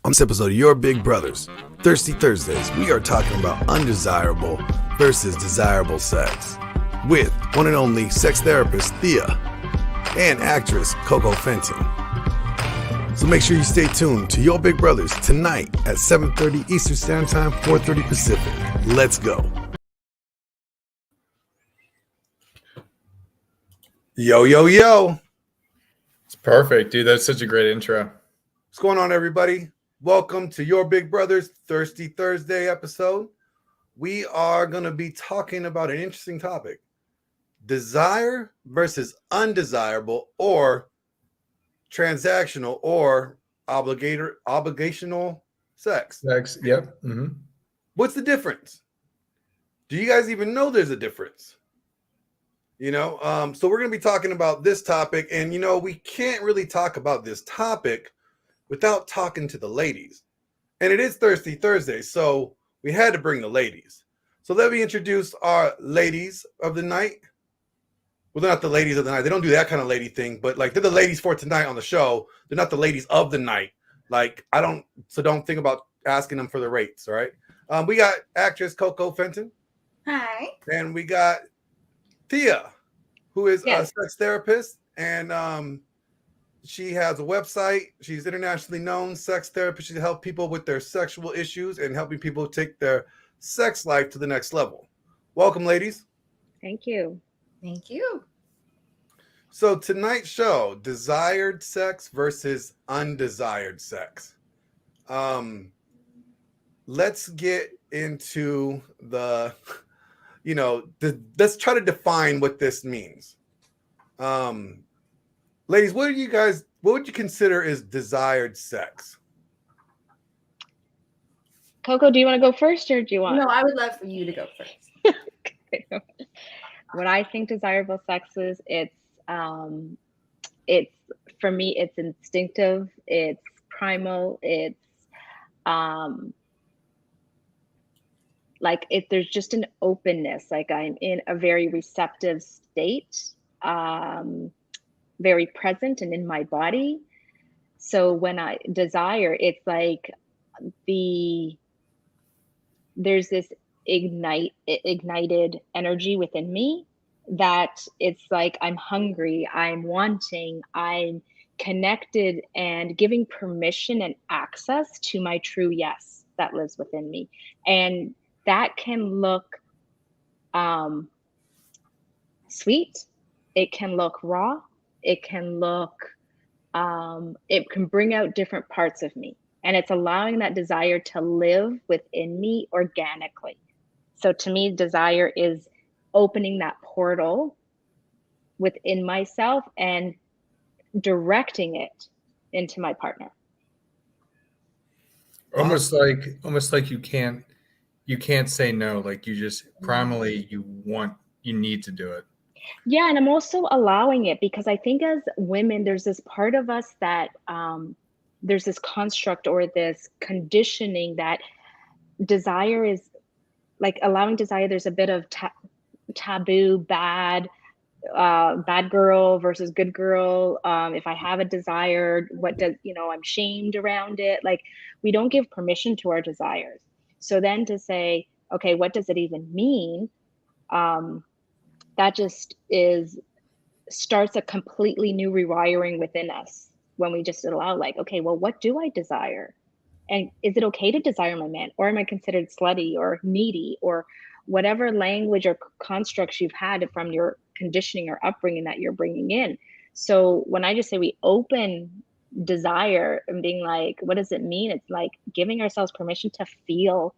On this episode of Your Big Brothers, Thirsty Thursdays, we are talking about undesirable versus desirable sex with one and only sex therapist Thea and actress Coco Fenton. So make sure you stay tuned to Your Big Brothers tonight at 7:30 Eastern Standard Time, 4:30 Pacific. Let's go. Yo, yo, yo. It's perfect, dude. That's such a great intro. What's going on, everybody? Welcome to Your Big Brothers Thirsty Thursday episode. We are going to be talking about an interesting topic. Desire versus undesirable or transactional or obligational sex. Yep. Mm-hmm. What's the difference? Do you guys even know there's a difference? So we're going to be talking about this topic, and we can't really talk about this topic without talking to the ladies. And it is Thirsty Thursday, so we had to bring the ladies. So let me introduce our ladies of the night. Well, they're not the ladies of the night. They don't do that kind of lady thing, but like they're the ladies for tonight on the show. They're not the ladies of the night. So don't think about asking them for the rates, all right? We got actress Coco Fenton. Hi. And we got Thea, who is a sex therapist, and she has a website. She's internationally known sex therapist. She helps people with their sexual issues and helping people take their sex life to the next level. Welcome, ladies. Thank you. Thank you. So tonight's show, desired sex versus undesired sex. Let's get into let's try to define what this means. Ladies, what would you consider is desired sex? Coco, do you want to go first or do you want? No, I would love for you to go first. Okay. What I think desirable sex is, it's for me, it's instinctive, it's primal, it's there's just an openness, like I'm in a very receptive state, very present and in my body. So when I desire, it's like there's this ignited energy within me that it's like I'm hungry, I'm wanting, I'm connected, and giving permission and access to my true yes that lives within me. And that can look sweet, it can look raw, it can bring out different parts of me. And it's allowing that desire to live within me organically. So to me, desire is opening that portal within myself and directing it into my partner. Almost like you can't say no. Like you just primally you need to do it. Yeah, and I'm also allowing it because I think as women, there's this part of us that there's this construct or this conditioning that desire is like allowing desire. There's a bit of taboo, bad girl versus good girl. If I have a desire, I'm shamed around it. Like we don't give permission to our desires. So then to say, okay, what does it even mean? That just starts a completely new rewiring within us when we just allow, like, okay, well, what do I desire? And is it okay to desire my man? Or am I considered slutty or needy or whatever language or constructs you've had from your conditioning or upbringing that you're bringing in? So when I just say we open desire and being like, what does it mean? It's like giving ourselves permission to feel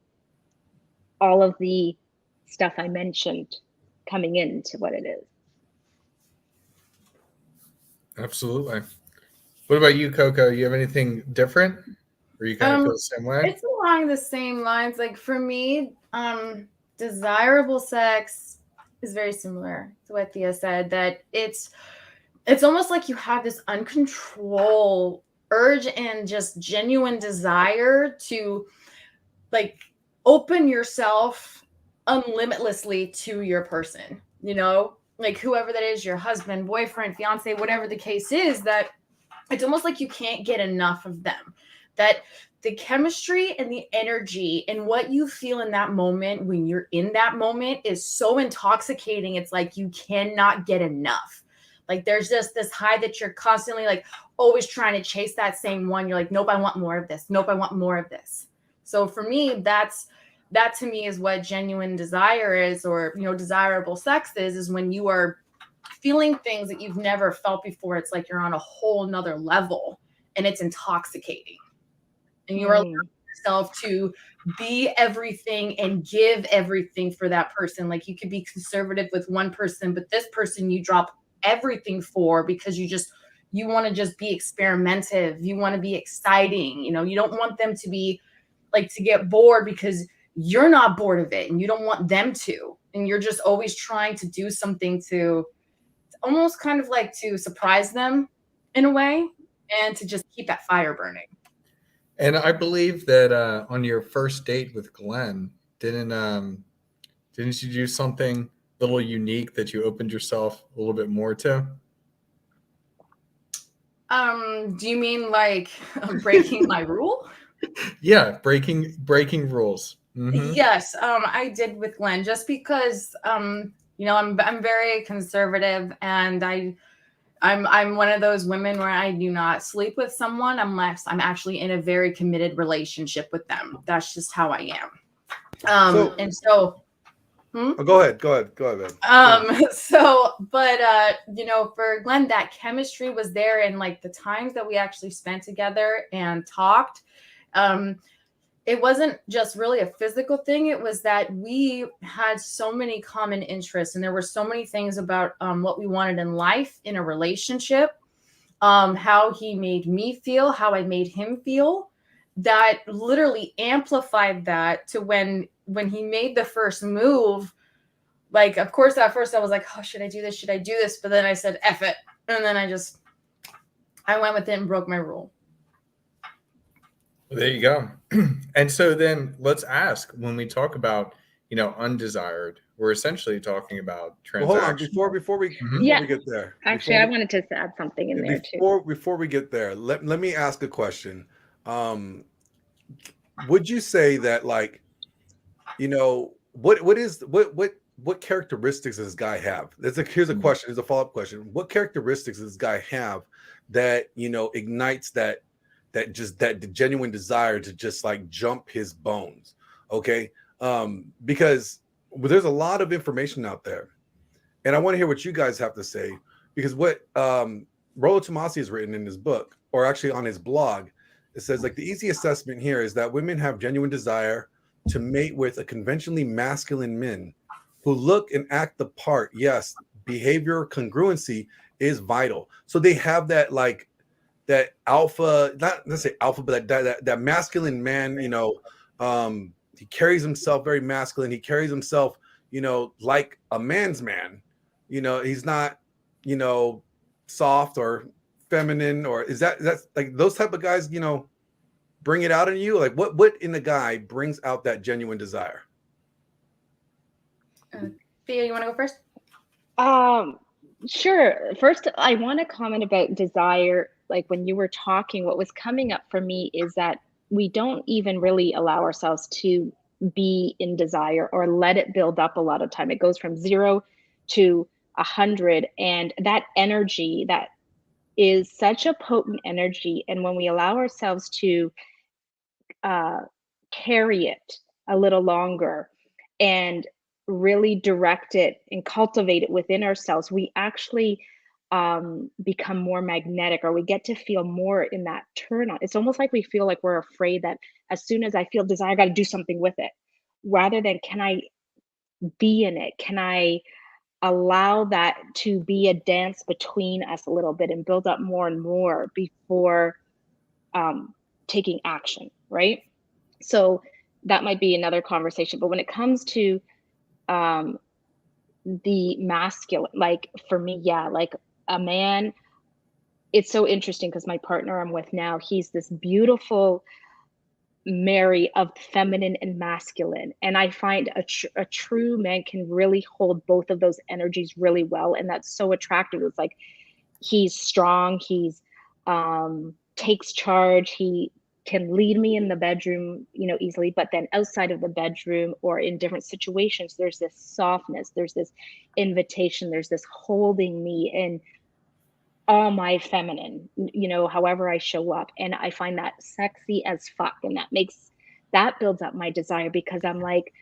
all of the stuff I mentioned coming into what it is. Absolutely. What about you, Coco? You have anything different? Or you kind of feel the same way? It's along the same lines. Like for me, desirable sex is very similar to what Thea said, that it's almost like you have this uncontrolled urge and just genuine desire to like open yourself unlimitlessly to your person, like whoever that is, your husband, boyfriend, fiance, whatever the case is, that it's almost like you can't get enough of them, that the chemistry and the energy and what you feel in that moment when you're in that moment is so intoxicating. It's like you cannot get enough. Like there's just this high that you're constantly like always trying to chase that same one. You're like, nope, I want more of this. Nope, I want more of this. So for me, that to me is what genuine desire is, or, you know, desirable sex is when you are feeling things that you've never felt before. It's like you're on a whole nother level and it's intoxicating. And you are allowing yourself to be everything and give everything for that person. Like you could be conservative with one person, but this person you drop everything for because you want to just be experimentative. You want to be exciting. You know, you don't want them to be like to get bored because you're not bored of it and you don't want them to. And you're just always trying to do something to almost kind of like to surprise them in a way and to just keep that fire burning. And I believe that on your first date with Glenn, didn't you do something a little unique that you opened yourself a little bit more to? Do you mean like breaking my rule? Yeah, breaking rules. Mm-hmm. Yes, I did with Glenn just because you know, I'm very conservative and I'm one of those women where I do not sleep with someone unless I'm actually in a very committed relationship with them. That's just how I am. Oh, go ahead, man. You know, for Glenn, that chemistry was there, and like the times that we actually spent together and talked, it wasn't just really a physical thing. It was that we had so many common interests and there were so many things about what we wanted in life, in a relationship, how he made me feel, how I made him feel, that literally amplified that to when he made the first move. Like, of course, at first I was like, oh, should I do this? Should I do this? But then I said, F it. And then I went with it and broke my rule. There you go. And so then let's ask, when we talk about, you know, undesired, we're essentially talking about transactional. Well, hold on, before we get there. Actually, I wanted to add something in there too. Before we get there, let me ask a question. Would you say that, like, you know, what characteristics does this guy have? Here's a question. Here's a follow-up question. What characteristics does this guy have that, you know, ignites that genuine desire to just like jump his bones? Okay. Because there's a lot of information out there and I want to hear what you guys have to say, because what Rollo Tomasi has written in his book, or actually on his blog, it says like the easy assessment here is that women have genuine desire to mate with a conventionally masculine men who look and act the part. Yes, behavior congruency is vital. So they have that, like, that alpha, not let's say alpha, but that masculine man, you know, he carries himself very masculine. He carries himself, you know, like a man's man. You know, he's not, you know, soft or feminine, or that's like those type of guys, you know, bring it out in you. Like what in the guy brings out that genuine desire? Thea, you want to go first? Sure. First, I want to comment about desire. Like when you were talking, what was coming up for me is that we don't even really allow ourselves to be in desire or let it build up a lot of time. It goes from 0 to 100. And that energy, that is such a potent energy. And when we allow ourselves to carry it a little longer and really direct it and cultivate it within ourselves, we actually become more magnetic, or we get to feel more in that turn on. It's almost like we feel like we're afraid that as soon as I feel desire, I got to do something with it, rather than can I be in it? Can I allow that to be a dance between us a little bit and build up more and more before taking action, right? So that might be another conversation. But when it comes to the masculine, like for me, yeah, like a man, it's so interesting because my partner I'm with now, he's this beautiful marry of feminine and masculine. And I find a true man can really hold both of those energies really well. And that's so attractive. It's like, he's strong, he's takes charge, he can lead me in the bedroom, easily, but then outside of the bedroom or in different situations, there's this softness, there's this invitation, there's this holding me in all my feminine, however I show up. And I find that sexy as fuck. And that builds up my desire, because I'm like,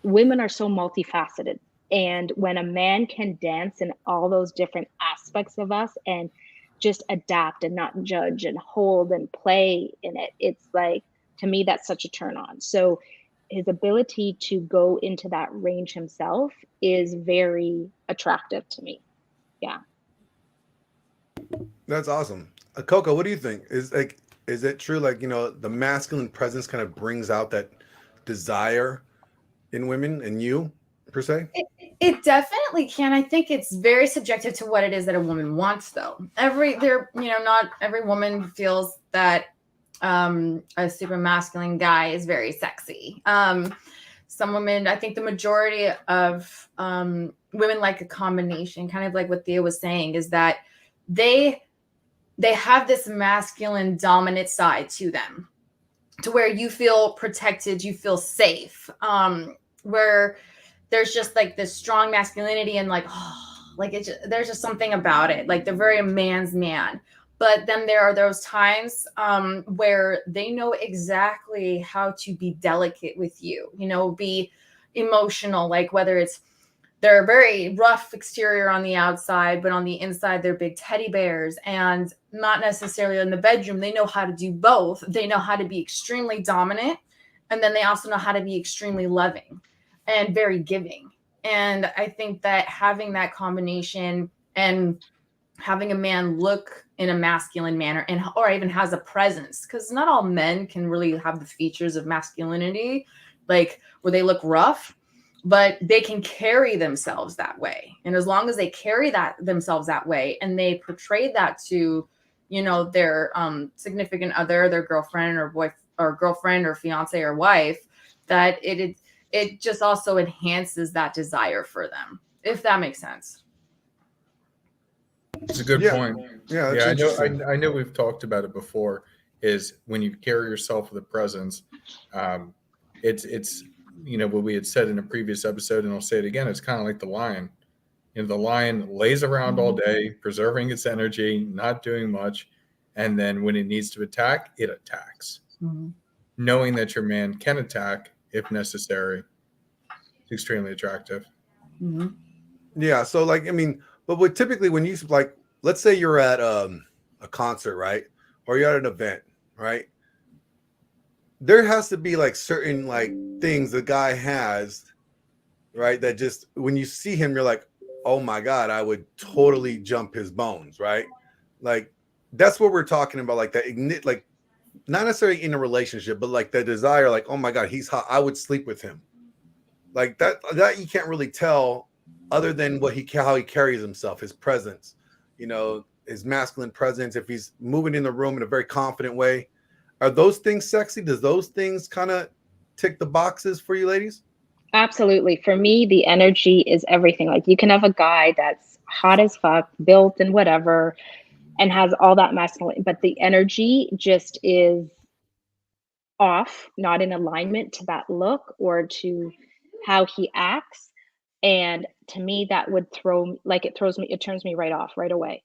women are so multifaceted. And when a man can dance in all those different aspects of us and just adapt and not judge and hold and play in it, it's like, to me, that's such a turn on. So his ability to go into that range himself is very attractive to me. Yeah. That's awesome. Coco, what do you think? Is it true? Like, the masculine presence kind of brings out that desire in women and you per se? It definitely can. I think it's very subjective to what it is that a woman wants, though. Not every woman feels that a super masculine guy is very sexy. Some women, I think the majority of women like a combination, kind of like what Thea was saying, is that they have this masculine dominant side to them, to where you feel protected, you feel safe, where there's just like this strong masculinity and there's just something about it. Like, they're very a man's man. But then there are those times where they know exactly how to be delicate with you, be emotional, like whether it's they're very rough exterior on the outside, but on the inside, they're big teddy bears, and not necessarily in the bedroom. They know how to do both. They know how to be extremely dominant, and then they also know how to be extremely loving and very giving. And I think that having that combination and having a man look in a masculine manner or even has a presence, because not all men can really have the features of masculinity, like where they look rough, but they can carry themselves that way. And as long as they carry themselves that way and they portray that to, their significant other, their girlfriend or fiance or wife, that it just also enhances that desire for them, if that makes sense. It's a good point. Yeah, I know we've talked about it before, is when you carry yourself with a presence, it's what we had said in a previous episode, and I'll say it again, it's kind of like the lion. The lion lays around all day, preserving its energy, not doing much, and then when it needs to attack, it attacks. Mm-hmm. Knowing that your man can attack if necessary, it's extremely attractive. Mm-hmm. Yeah, so but typically when you, like, let's say you're at a concert, right? Or you're at an event, right? There has to be like certain like things the guy has, right? That just, when you see him, you're like, oh my God, I would totally jump his bones, right? Like, that's what we're talking about. Like that like not necessarily in a relationship, but like the desire, like, oh my God, he's hot, I would sleep with him. Like that you can't really tell other than how he carries himself, his presence, his masculine presence. If he's moving in the room in a very confident way, are those things sexy? Does those things kind of tick the boxes for you ladies? Absolutely. For me, the energy is everything. Like, you can have a guy that's hot as fuck, built and whatever, and has all that masculine, but the energy just is off, not in alignment to that look or to how he acts. And to me, that would it turns me right off right away.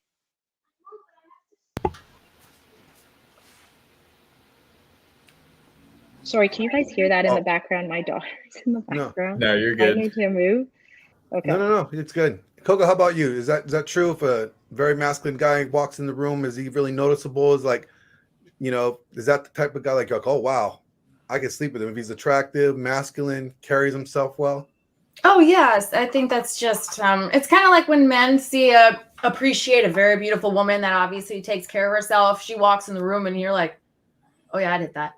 Sorry, can you guys hear that in the background? My daughter's in the background. No, you're good. I need to move. Okay. No, it's good. Coco, how about you? Is that true? If a very masculine guy walks in the room, is he really noticeable? Is like, is that the type of guy like, oh wow, I can sleep with him if he's attractive, masculine, carries himself well? Oh yes, I think that's just it's kind of like when men appreciate a very beautiful woman that obviously takes care of herself. She walks in the room and you're like, oh yeah, I did that.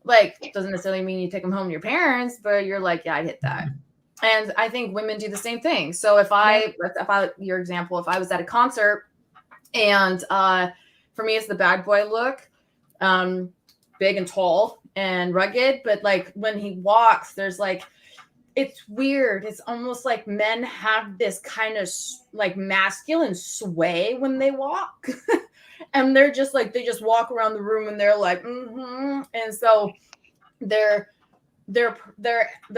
Like, doesn't necessarily mean you take them home to your parents, but you're like, yeah, I hit that. And I think women do the same thing. So if your example, if I was at a concert and for me, it's the bad boy look, big and tall and rugged, but like when he walks, there's like, it's weird. It's almost like men have this kind of like masculine sway when they walk. and they're just like, they just walk around the room and they're like, mm-hmm. And so their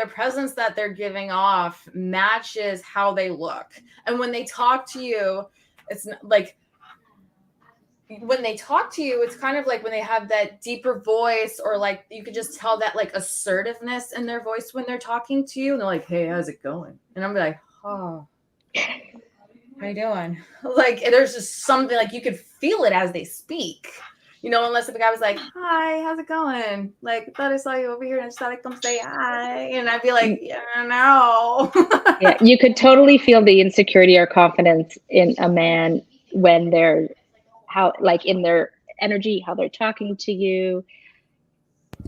presence that they're giving off matches how they look. And when they talk to you, it's like, when they talk to you, it's kind of like when they have that deeper voice, or like you could just tell that like assertiveness in their voice when they're talking to you, and they're like, hey, how's it going? And I'm like, oh, how you doing? Like, there's just something, like you could feel it as they speak, you know, unless if the guy was like, hi, how's it going? Like, I thought I saw you over here and I just thought I'd come say hi. And I'd be like, yeah, no. Yeah, you could totally feel the insecurity or confidence in a man when they're in their energy, how they're talking to you.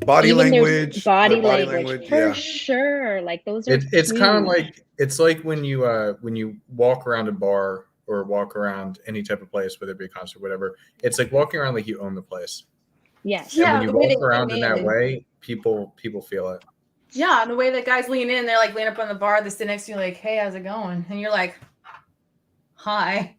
Body Even their language. body their body language, for yeah. sure. Like those are It's kind of huge. like, it's like when you walk around a bar or walk around any type of place, whether it be a concert, whatever. It's like walking around like you own the place. Yes. And when you the way walk they around lean in that in. way, people feel it. Yeah, and the way that guys lean in, they're like lean up on the bar, they sit next to you like, hey, how's it going? And you're like, hi.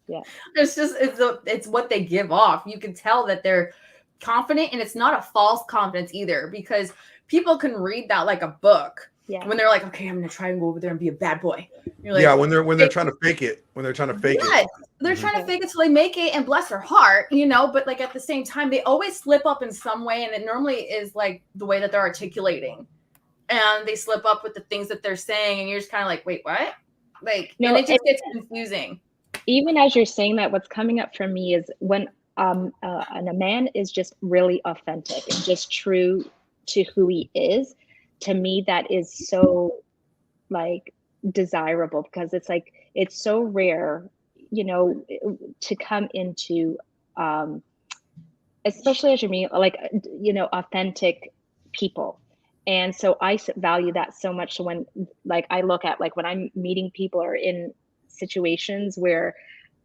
Yeah. It's what they give off. You can tell that they're confident, and it's not a false confidence either, because people can read that like a book. Yeah. When they're like, okay, I'm gonna try and go over there and be a bad boy. You're like, yeah, when they're trying to fake it. When they're trying to fake yes, it. they're trying to fake it till they make it, and bless her heart, you know, but like at the same time, they always slip up in some way, and it normally is like the way that they're articulating. And they slip up with the things that they're saying, and you're just kind of like, wait, what? Like, No, and it just gets confusing. Even as you're saying that, what's coming up for me is when and a man is just really authentic and just true to who he is. To me, that is so like desirable, because it's like it's so rare, you know, to come into especially as you mean, like, you know, authentic people. And so I value that so much. So when like I look at, like, when I'm meeting people or in situations where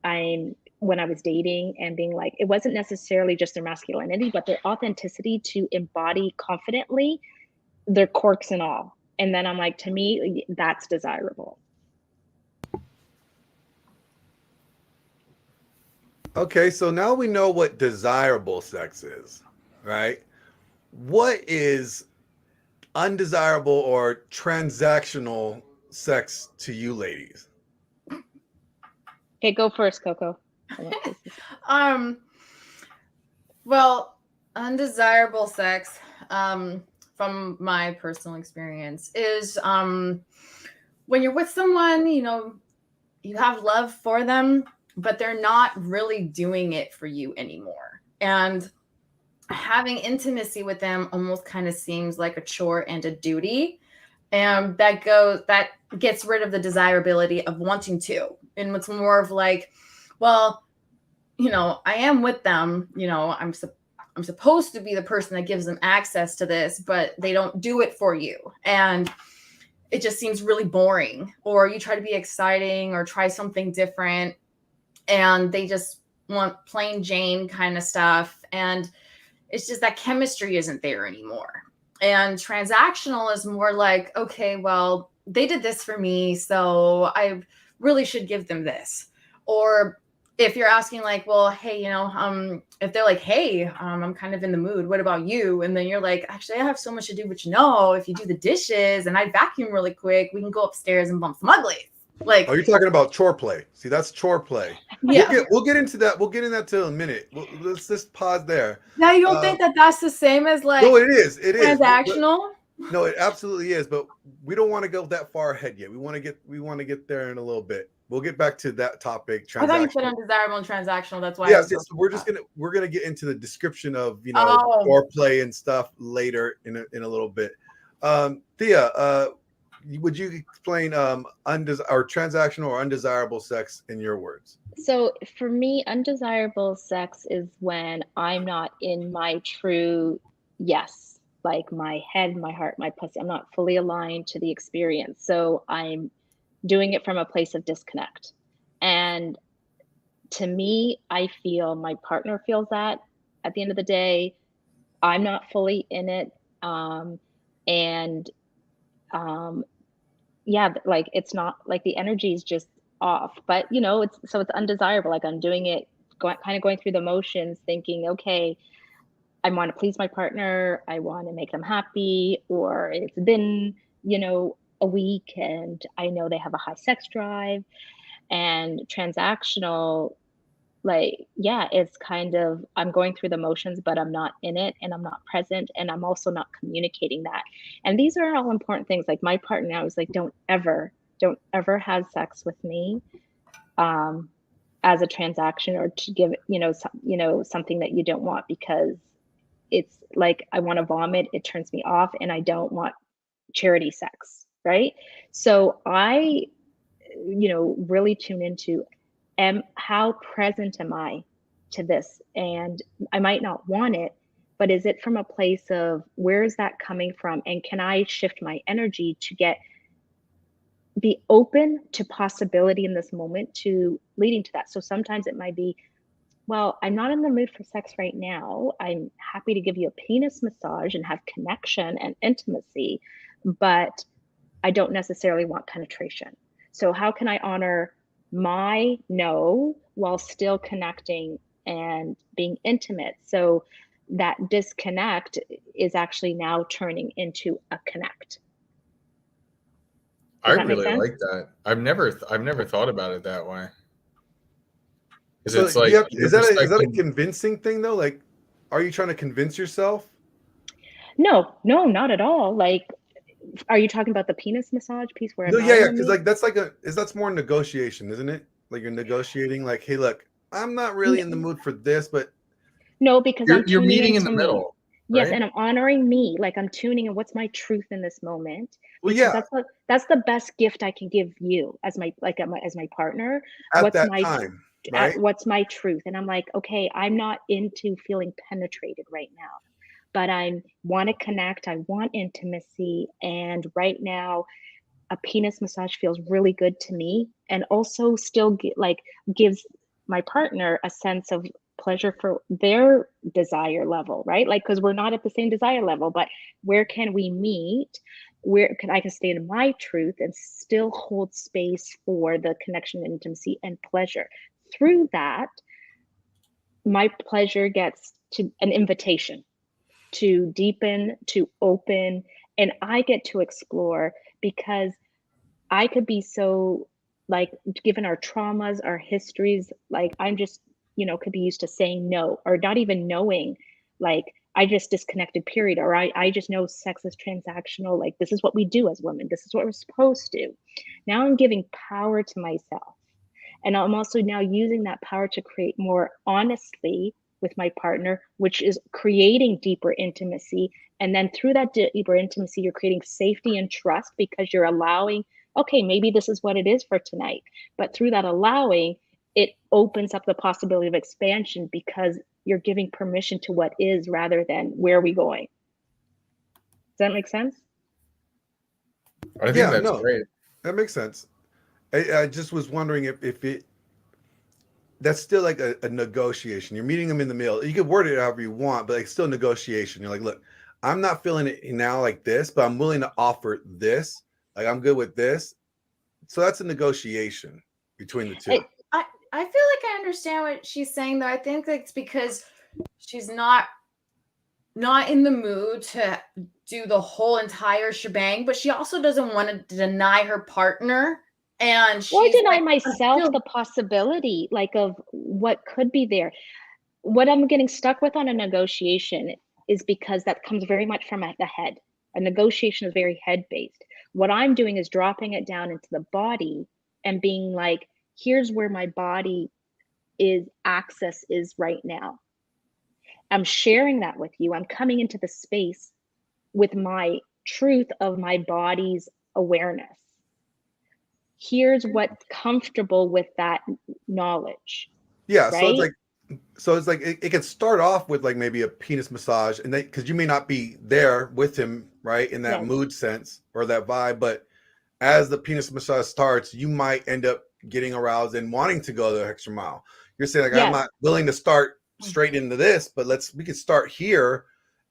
when I was dating and being like, it wasn't necessarily just their masculinity, but their authenticity to embody confidently their quirks and all. And then I'm like, to me, that's desirable. Okay, so now we know what desirable sex is, right? What is undesirable or transactional sex to you ladies? Okay, go first, Coco. Well, undesirable sex, from my personal experience, is when you're with someone, you know, you have love for them, but they're not really doing it for you anymore. And having intimacy with them almost kind of seems like a chore and a duty. And that gets rid of the desirability of wanting to. And it's more of like, well, you know, I am with them, you know, I'm supposed to be the person that gives them access to this, but they don't do it for you. And it just seems really boring. Or you try to be exciting or try something different, and they just want plain Jane kind of stuff. And it's just that chemistry isn't there anymore. And transactional is more like, okay, well, they did this for me, so I really should give them this. Or if you're asking like, well, hey, you know, if they're like, hey, I'm kind of in the mood, what about you? And then you're like, actually, I have so much to do, but you know, if you do the dishes and I vacuum really quick, we can go upstairs and bump some uglies. Like, oh, you're talking about chore play. See, that's chore play. Yeah. We'll get into that. We'll get into that till a minute. Let's just pause there. Now, you don't think that that's the same as like No, it is. It is transactional? No, it absolutely is. But we don't want to go that far ahead yet. We want to get there in a little bit. We'll get back to that topic. I thought you said undesirable and transactional. That's why. Yes, so we're gonna get into the description of, you know, foreplay and stuff later in a little bit. Thea, would you explain or transactional or undesirable sex in your words? So for me, undesirable sex is when I'm not in my true yes, like my head, my heart, my pussy. I'm not fully aligned to the experience. So I'm doing it from a place of disconnect. And to me, I feel my partner feels that at the end of the day, I'm not fully in it. Yeah, like it's not like the energy is just off, but you know, it's undesirable. Like I'm doing it kind of going through the motions, thinking, okay, I want to please my partner, I want to make them happy, or it's been, a week and I know they have a high sex drive. And transactional, like, yeah, it's kind of, I'm going through the motions, but I'm not in it and I'm not present and I'm also not communicating that. And these are all important things. Like my partner now is like, don't ever have sex with me as a transaction, or to give, something that you don't want, because it's like, I want to vomit, it turns me off, and I don't want charity sex, right? So I, really tune into, how present am I to this? And I might not want it, but is it from a place of, where is that coming from? And can I shift my energy to be open to possibility in this moment, to leading to that? So sometimes it might be, well, I'm not in the mood for sex right now. I'm happy to give you a penis massage and have connection and intimacy, but I don't necessarily want penetration. So how can I honor my no while still connecting and being intimate? So that disconnect is actually now turning into a connect. I Does that make really sense? like that. I've never thought about it that way. Because So it's like you're is that a respecting. convincing thing though? Like, are you trying to convince yourself? No, not at all. Like, are you talking about the penis massage piece where No, am I yeah, in yeah, the because mood? like that's more negotiation, isn't it? Like you're negotiating, like, hey, look, I'm not really in the mood for this, but No, because I'm You're tuning meeting in into the me. middle, Yes, right? and I'm honoring me. Like, I'm tuning in, what's my truth in this moment? well, Because yeah, that's the best gift I can give you as my, like, as my partner. at What's that my time, right? what's my truth? And I'm like, okay, I'm not into feeling penetrated right now, but I want to connect. I want intimacy, and right now, a penis massage feels really good to me, and also still gives my partner a sense of pleasure for their desire level, right? Like, because we're not at the same desire level, but where can we meet? Where can I can stay in my truth and still hold space for the connection, intimacy, and pleasure? Through that, my pleasure gets to an invitation to deepen, to open, and I get to explore, because I could be so, like, given our traumas, our histories, like, I'm just, could be used to saying no, or not even knowing, like, I just disconnected, period. Or I just know sex is transactional. Like, this is what we do as women. This is what we're supposed to do. Now I'm giving power to myself. And I'm also now using that power to create more honestly with my partner, which is creating deeper intimacy. And then through that deeper intimacy, you're creating safety and trust, because you're allowing, okay, maybe this is what it is for tonight. But through that allowing, it opens up the possibility of expansion, because you're giving permission to what is, rather than where are we going. Does that make sense? I think Yeah, that's no, great. that makes sense. I just was wondering if it that's still like a negotiation. You're meeting them in the middle. You can word it however you want, but like still negotiation. You're like, look, I'm not feeling it now like this, but I'm willing to offer this. Like I'm good with this. So that's a negotiation between the two. I feel like I understand what she's saying, though. I think it's because she's not in the mood to do the whole entire shebang, but she also doesn't want to deny her partner. And Or she's deny like, myself the possibility, like, of what could be there. What I'm getting stuck with on a negotiation is because that comes very much from the head. A negotiation is very head based. What I'm doing is dropping it down into the body and being like, here's where my body is, access is right now. I'm sharing that with you. I'm coming into the space with my truth of my body's awareness. Here's what's comfortable with that knowledge, Yeah. right? So it's like it can start off with like maybe a penis massage, and then because you may not be there with him, right, in that Yes. mood sense or that vibe, but as the penis massage starts, you might end up getting aroused and wanting to go the extra mile. You're saying like, I'm Yes. not willing to start straight into this, but we could start here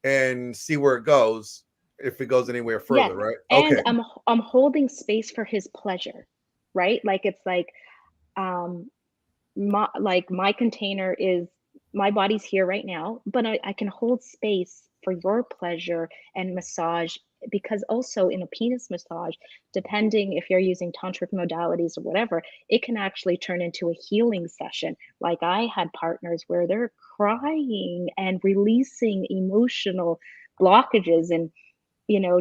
and see where it goes, if it goes anywhere further, Yes. right? And Okay. I'm holding space for his pleasure, right? Like, it's like, um my container is, my body's here right now, but I can hold space for your pleasure and massage, because also in a penis massage, depending if you're using tantric modalities or whatever, it can actually turn into a healing session. Like I had partners where they're crying and releasing emotional blockages, and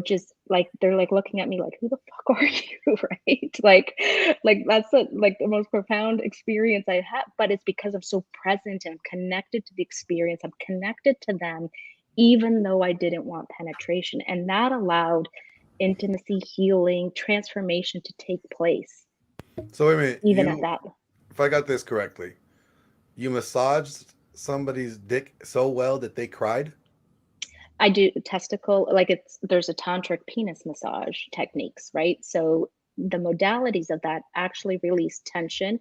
just like they're like looking at me like, who the fuck are you? Right? Like that's like the most profound experience I had. But it's because I'm so present and I'm connected to the experience. I'm connected to them, even though I didn't want penetration. And that allowed intimacy, healing, transformation to take place, So wait a minute, even at that. if I got this correctly, you massaged somebody's dick so well that they cried? I do testicle, like there's a tantric penis massage techniques, right? So the modalities of that actually release tension.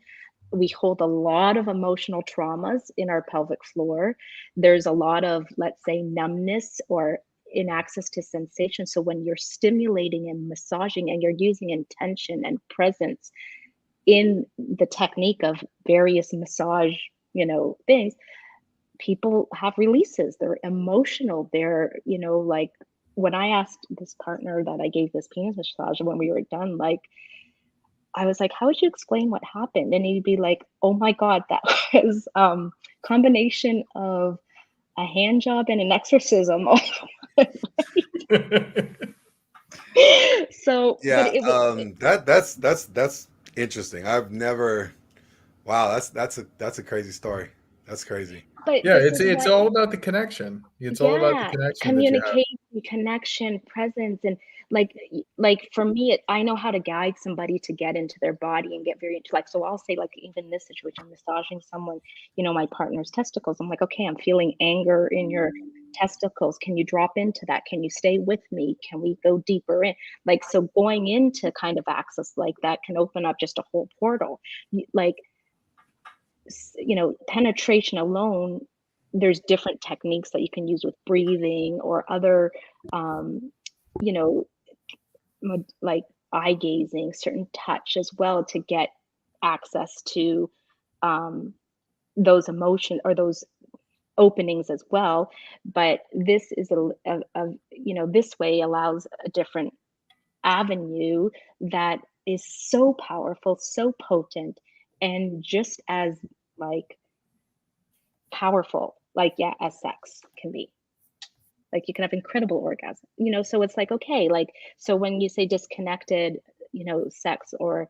We hold a lot of emotional traumas in our pelvic floor. There's a lot of, let's say, numbness or in access to sensation. So when you're stimulating and massaging and you're using intention and presence in the technique of various massage, things, people have releases. They're emotional. They're, like when I asked this partner that I gave this penis massage when we were done, like, I was like, how would you explain what happened? And he'd be like, oh my God, that was combination of a hand job and an exorcism. So, Yeah, but it was, that's interesting. I've never. Wow, that's a crazy story. That's crazy. but Yeah, this it's is it's what, all about the connection. It's all about the yeah, connection that you have. communication, connection, presence, and like for me, I know how to guide somebody to get into their body and get very into, like, so I'll say, like, even this situation, massaging someone, my partner's testicles, I'm like, okay, I'm feeling anger in your testicles, can you drop into that, can you stay with me, can we go deeper in, like, so going into kind of access like that can open up just a whole portal. Like, penetration alone, there's different techniques that you can use with breathing or other, um, you know, like eye gazing, certain touch as well to get access to um, those emotion or those openings as well. But this is this way allows a different avenue that is so powerful, so potent, and just as like powerful, like, yeah, as sex can be. Like you can have incredible orgasm, so it's like, okay, like, so when you say disconnected, sex, or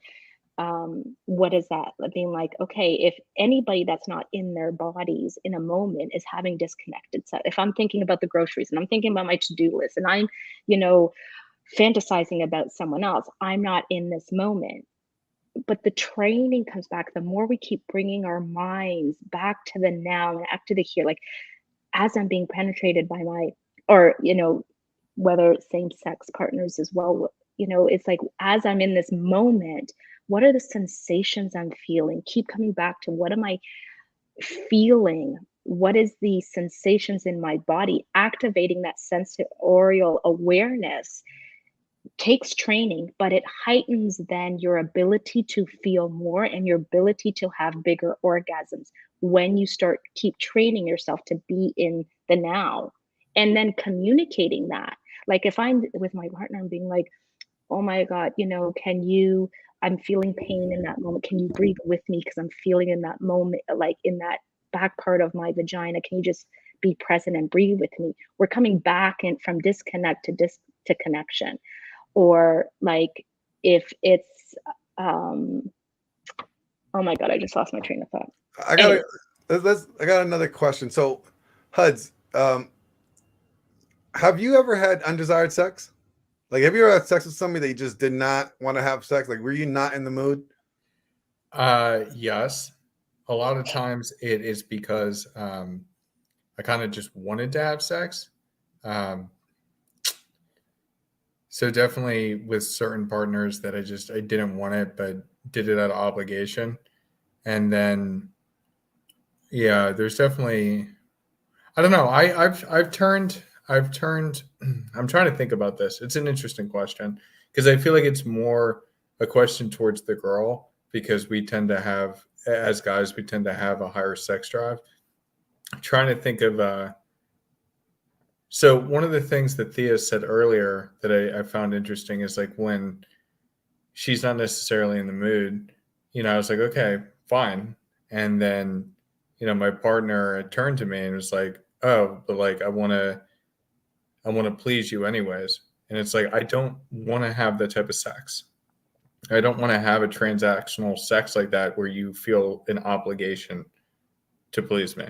what is that? Like, being like, okay, if anybody that's not in their bodies in a moment is having disconnected sex, if I'm thinking about the groceries and I'm thinking about my to-do list and I'm, you know, fantasizing about someone else, I'm not in this moment. But the training comes back the more we keep bringing our minds back to the now and back to the here. Like, as I'm being penetrated by my, or, whether it's same sex partners as well, it's like, as I'm in this moment, what are the sensations I'm feeling? Keep coming back to, what am I feeling? What is the sensations in my body? Activating that sensorial awareness takes training, but it heightens then your ability to feel more and your ability to have bigger orgasms when you start keep training yourself to be in the now, and then communicating that. Like, if I'm with my partner and being like, oh my God, can you, I'm feeling pain in that moment, can you breathe with me because I'm feeling in that moment, like in that back part of my vagina, can you just be present and breathe with me? We're coming back and from disconnect to connection. Or like, if it's oh my God, I just lost my train of thought. I got I got another question. So, Huds, have you ever had undesired sex? Like, have you ever had sex with somebody that you just did not want to have sex? Like, were you not in the mood? Yes. A lot of times it is because I kind of just wanted to have sex. So definitely with certain partners that I didn't want it, but did it out of obligation. And then, yeah, there's definitely, I don't know. I've turned, I'm trying to think about this. It's an interesting question because I feel like it's more a question towards the girl, because we tend to have as guys, we tend to have a higher sex drive. I'm trying to think of, so one of the things that Thea said earlier that I found interesting is like when she's not necessarily in the mood, I was like, okay, fine. And then, my partner turned to me and was like, oh, but like, I want to please you anyways. And it's like, I don't want to have that type of sex. I don't want to have a transactional sex like that where you feel an obligation to please me.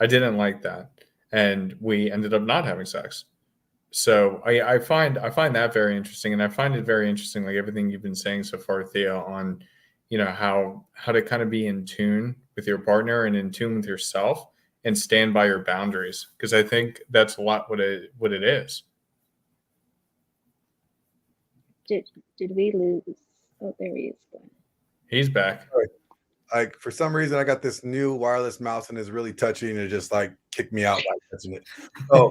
I didn't like that. And we ended up not having sex. So I find that very interesting. And I find it very interesting, like everything you've been saying so far, Thea, on, how to kind of be in tune with your partner and in tune with yourself and stand by your boundaries. Because I think that's a lot what it is. Did we lose? Oh, there he is. He's back. Like for some reason, I got this new wireless mouse and it's really touchy and it just like kicked me out by touching it. So,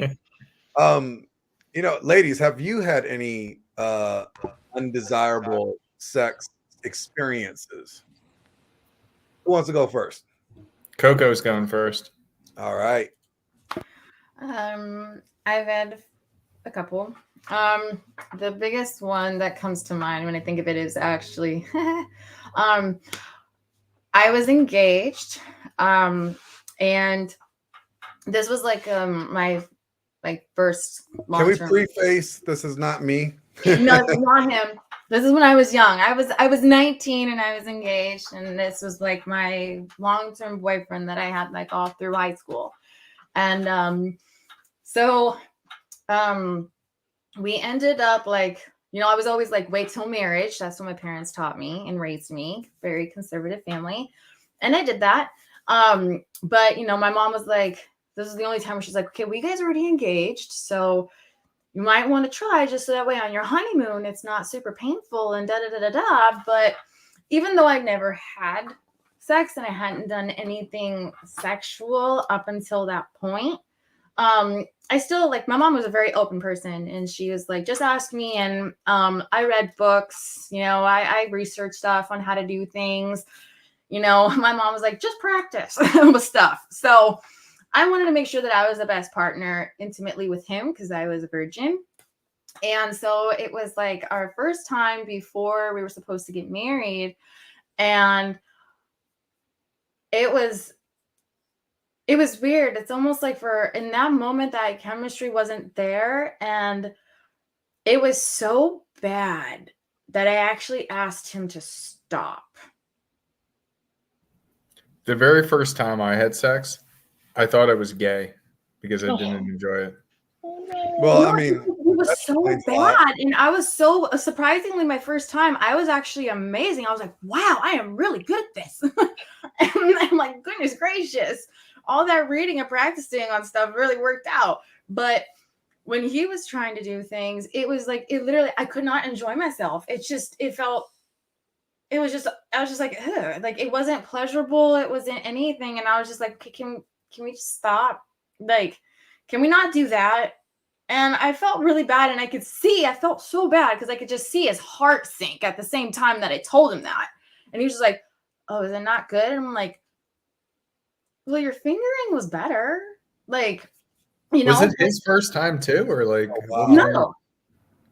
ladies, have you had any undesirable sex experiences? Who wants to go first? Coco's going first. All right. I've had a couple. The biggest one that comes to mind when I think of it is actually, I was engaged, and this was like my first long-term. Can we preface this is not me? No, it's not him. This is when I was young. I was 19 and I was engaged, and this was like my long-term boyfriend that I had like all through high school. And we ended up like, I was always like, wait till marriage. That's what my parents taught me and raised me. Very conservative family. And I did that. But my mom was like, this is the only time where she's like, okay, well, you guys are already engaged. So you might want to try just so that way on your honeymoon, it's not super painful and da-da-da-da-da. But even though I've never had sex and I hadn't done anything sexual up until that point, I still like, my mom was a very open person and she was like, just ask me. And I read books, I researched stuff on how to do things. My mom was like, just practice with stuff. So I wanted to make sure that I was the best partner intimately with him because I was a virgin. And so it was like our first time before we were supposed to get married. And it was weird. It's almost like in that moment that chemistry wasn't there. And it was so bad that I actually asked him to stop. The very first time I had sex, I thought I was gay because I didn't enjoy it. Well, I mean, it was so bad. And I was so surprisingly, my first time, I was actually amazing. I was like, wow, I am really good at this. And I'm like, goodness gracious. All that reading and practicing on stuff really worked out. But when he was trying to do things, it was like, I could not enjoy myself. I was just like, ugh. Like, it wasn't pleasurable. It wasn't anything. And I was just like, okay, can we just stop? Like, can we not do that? And I felt really bad. And I felt so bad because I could just see his heart sink at the same time that I told him that. And he was just like, oh, is it not good? And I'm like, well, your fingering was better. Like, Was it his first time too? Or like,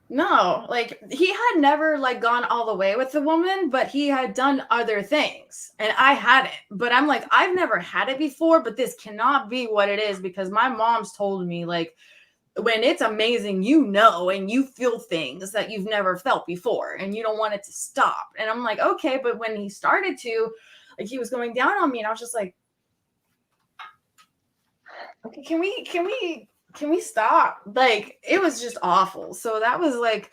No, like he had never like gone all the way with the woman, but he had done other things and I hadn't. But I'm like, I've never had it before, but this cannot be what it is because my mom's told me like when it's amazing, and you feel things that you've never felt before and you don't want it to stop. And I'm like, okay, but when he started to, like he was going down on me and I was just like, okay, can we stop? Like, it was just awful. So that was like,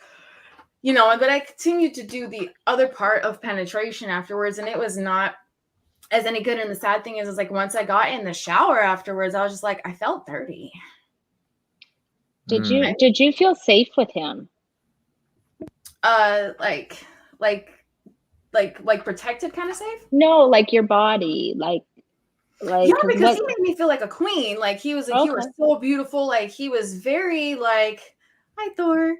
but I continued to do the other part of penetration afterwards. And it was not as any good. And the sad thing is like, once I got in the shower afterwards, I was just like, I felt dirty. Did you feel safe with him? Like protected kind of safe? No, like your body, like yeah, because he made me feel like a queen. Like he was so beautiful. Like he was very like, hi Thor.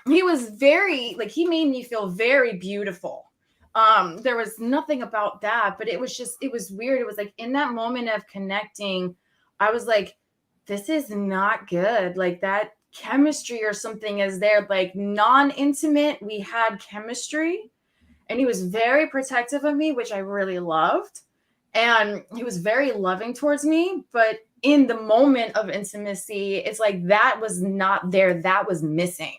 He was very like, he made me feel very beautiful. There was nothing about that, but it was weird. It was like in that moment of connecting, I was like, this is not good. Like that chemistry or something is there, like non-intimate. We had chemistry, and he was very protective of me, which I really loved. And he was very loving towards me. But in the moment of intimacy, it's like that was not there. That was missing.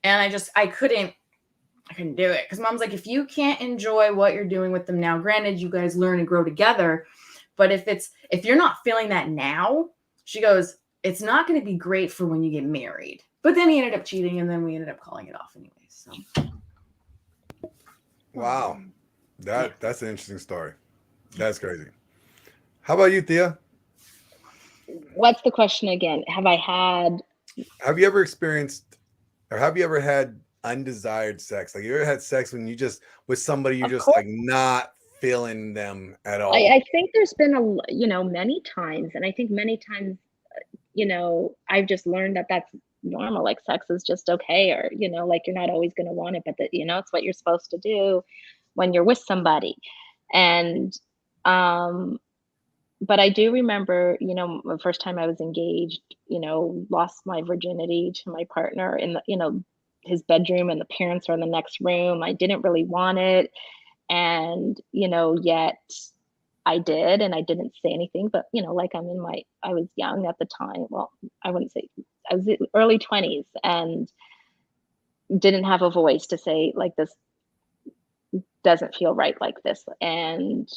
And I couldn't do it. Because mom's like, if you can't enjoy what you're doing with them now, granted, you guys learn and grow together. But if you're not feeling that now, she goes, it's not going to be great for when you get married. But then he ended up cheating, and then we ended up calling it off anyway. So. Wow. That's an interesting story. That's crazy. How about you, Thea? What's the question again? Have you ever experienced, or have you ever had undesired sex? Like, you ever had sex when you just with somebody you're Of just course. like not feeling them at all? I think there's been many times, and I think many times, I've just learned that that's normal. Like sex is just okay, or like you're not always going to want it, but that it's what you're supposed to do when you're with somebody. And but I do remember, the first time I was engaged, lost my virginity to my partner in the, his bedroom, and the parents are in the next room. I didn't really want it. And, yet I did, and I didn't say anything, but, like I was young at the time. Well, I wouldn't say, I was in early 20s, and didn't have a voice to say, like, this doesn't feel right like this. And,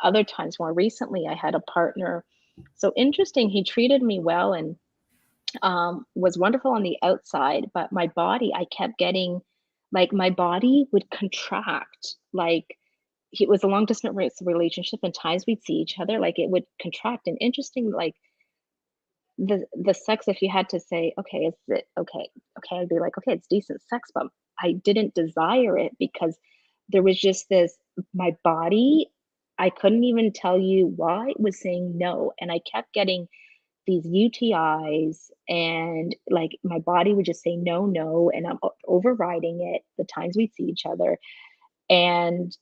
other times, more recently, I had a partner. So interesting. He treated me well, and was wonderful on the outside, but my body, I kept getting, like, my body would contract. Like, it was a long distance relationship, and times we'd see each other, like it would contract. And interesting, like the sex, if you had to say, okay, is it okay? Okay, I'd be like, okay, it's decent sex, but I didn't desire it, because there was just this, my body, I couldn't even tell you why it was saying no. And I kept getting these UTIs, and like my body would just say no, no, and I'm overriding it the times we'd see each other. And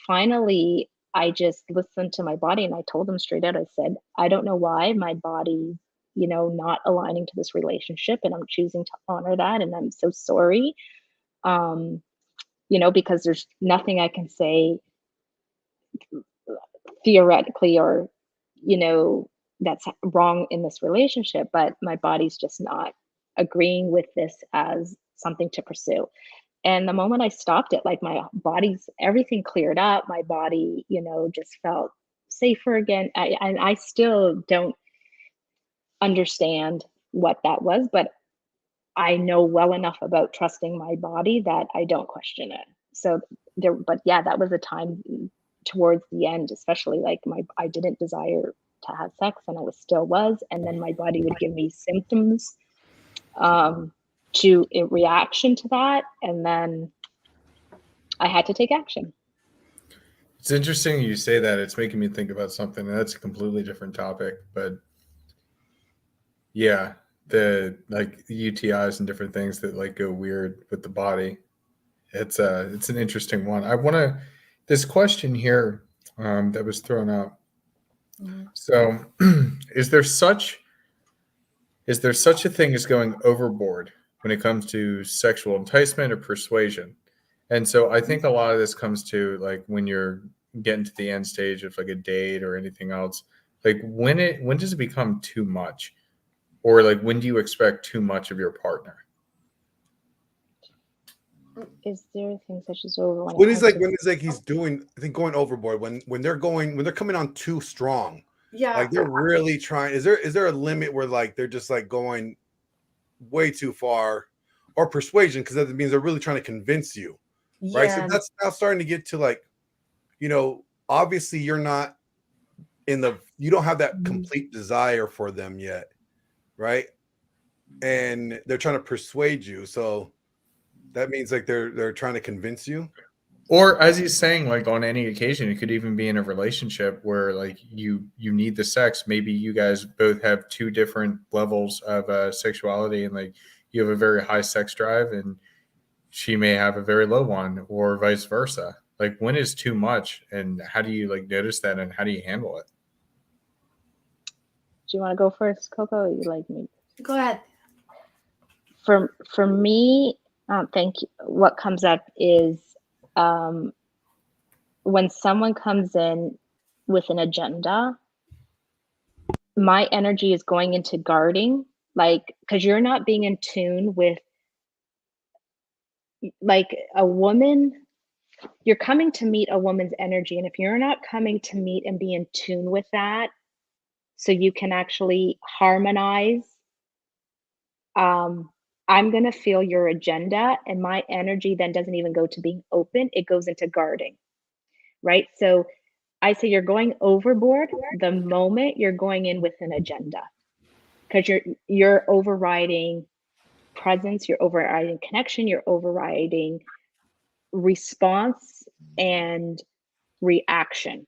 finally, I just listened to my body, and I told him straight out, I said, I don't know why my body, not aligning to this relationship, and I'm choosing to honor that, and I'm so sorry. Because there's nothing I can say theoretically, or, that's wrong in this relationship, but my body's just not agreeing with this as something to pursue. And the moment I stopped it, like my body's, everything cleared up. My body, just felt safer again. I still don't understand what that was, but I know well enough about trusting my body that I don't question it. So but yeah, that was a time towards the end, especially, like I didn't desire to have sex, and I still was. And then my body would give me symptoms, to a reaction to that. And then I had to take action. It's interesting you say that. It's making me think about something, and that's a completely different topic. But yeah, the UTIs and different things that like go weird with the body. It's an interesting one. I want to, this question here that was thrown out. Mm-hmm. So is there such a thing as going overboard when it comes to sexual enticement or persuasion? And so I think a lot of this comes to like when you're getting to the end stage of like a date or anything else, like when does it become too much? Or like when do you expect too much of your partner? Is there things such as over When he's like he's doing, I think, going overboard, when they're coming on too strong. Yeah. Like they're really trying. Is there a limit where like they're just like going way too far, or persuasion, because that means they're really trying to convince you, right? So that's now starting to get to like, obviously you're not you don't have that complete desire for them yet, right? And they're trying to persuade you, so that means like they're trying to convince you. Or as he's saying, like on any occasion, it could even be in a relationship where like you need the sex. Maybe you guys both have two different levels of sexuality, and like you have a very high sex drive, and she may have a very low one, or vice versa. Like, when is too much, and how do you like notice that, and how do you handle it? Do you want to go first, Coco, or you like me? Go ahead. For me, thank you. What comes up is when someone comes in with an agenda, my energy is going into guarding, like, because you're not being in tune with, like, a woman. You're coming to meet a woman's energy, and if you're not coming to meet and be in tune with that, so you can actually harmonize, I'm going to feel your agenda, and my energy then doesn't even go to being open, it goes into guarding, right? So I say you're going overboard the moment you're going in with an agenda, because you're overriding presence, you're overriding connection, you're overriding response and reaction.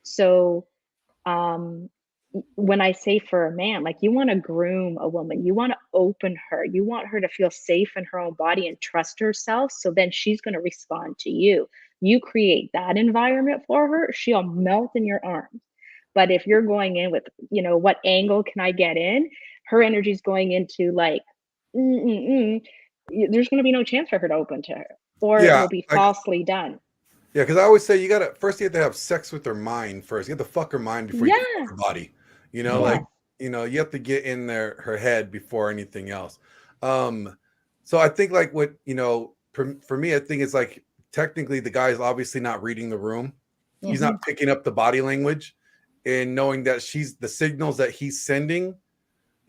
So when I say for a man, like, you want to groom a woman, you want to open her, you want her to feel safe in her own body and trust herself. So then she's going to respond to you. You create that environment for her, she'll melt in your arms. But if you're going in with, what angle can I get in? Her energy's going into like, there's going to be no chance for her to open to her, or it Yeah, will be falsely done. yeah, because I always say you have to have sex with her mind first. You have to fuck her mind before you can fuck her body. Yeah. Like, you have to get in her head before anything else. So I think, like, what, for me, I think it's like, technically the guy is obviously not reading the room. He's not picking up the body language and knowing that the signals that he's sending,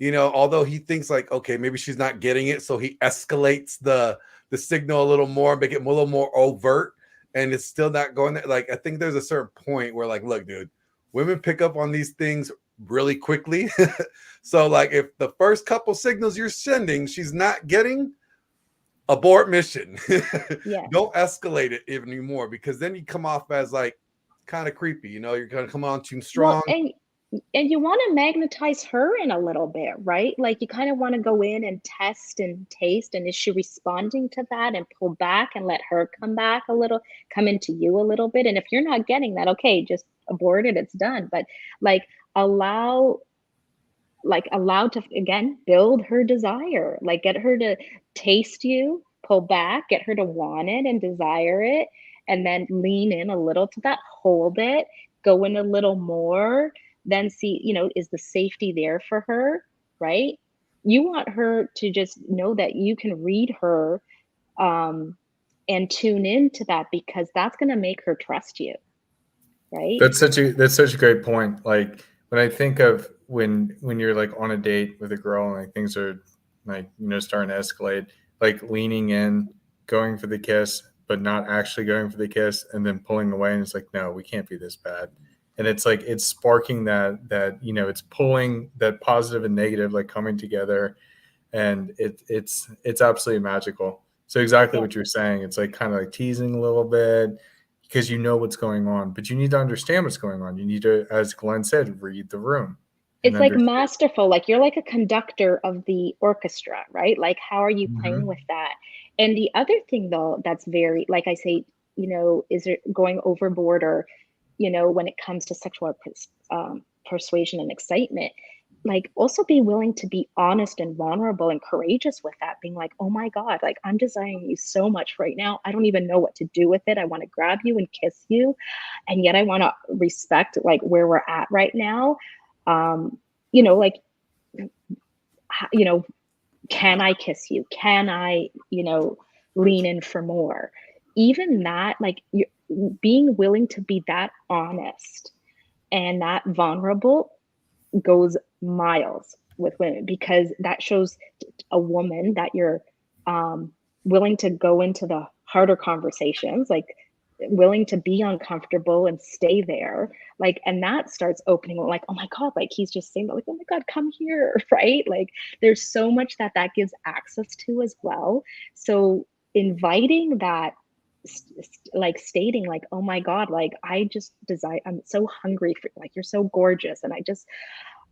although he thinks like, okay, maybe she's not getting it. So he escalates the signal a little more, make it a little more overt, and it's still not going there. Like, I think there's a certain point where, like, look, dude, women pick up on these things really quickly. So, like, if the first couple signals you're sending, she's not getting, abort mission. Yeah. Don't escalate it even anymore, because then you come off as like kind of creepy. You're going to come on too strong. Well, and you want to magnetize her in a little bit, right? Like, you kind of want to go in and test and taste, and is she responding to that, and pull back and let her come into you a little bit. And if you're not getting that, okay, just abort it, it's done. But like, allow to, again, build her desire, like, get her to taste you, pull back, get her to want it and desire it, and then lean in a little to that, hold it, go in a little more, then see, is the safety there for her, right? You want her to just know that you can read her, and tune into that, because that's going to make her trust you, right? That's such a great point. Like, when I think of when you're like on a date with a girl and like things are like, starting to escalate, like leaning in, going for the kiss, but not actually going for the kiss, and then pulling away, and it's like, no, we can't be this bad. And it's like, it's sparking that it's pulling that positive and negative, like, coming together, and it's absolutely magical. So exactly what you're saying, it's like kind of like teasing a little bit, because you know what's going on, but you need to understand what's going on. You need to, as Glenn said, read the room. It's like masterful, like you're like a conductor of the orchestra, right? Like, how are you playing with that? And the other thing, though, that's very, like I say, is it going overboard, or, when it comes to sexual persuasion and excitement, like, also be willing to be honest and vulnerable and courageous with that, being like, oh my God, like, I'm desiring you so much right now. I don't even know what to do with it. I want to grab you and kiss you. And yet I want to respect, like, where we're at right now. Like, can I kiss you? Can I, lean in for more? Even that, like, being willing to be that honest and that vulnerable goes miles with women, because that shows a woman that you're willing to go into the harder conversations, like, willing to be uncomfortable and stay there, like, and that starts opening, like, oh my God, like, he's just saying, like, oh my God, come here, right? Like, there's so much that gives access to as well. So inviting that, like, stating, like, oh my God, like, I just desire, I'm so hungry for, like, you're so gorgeous, and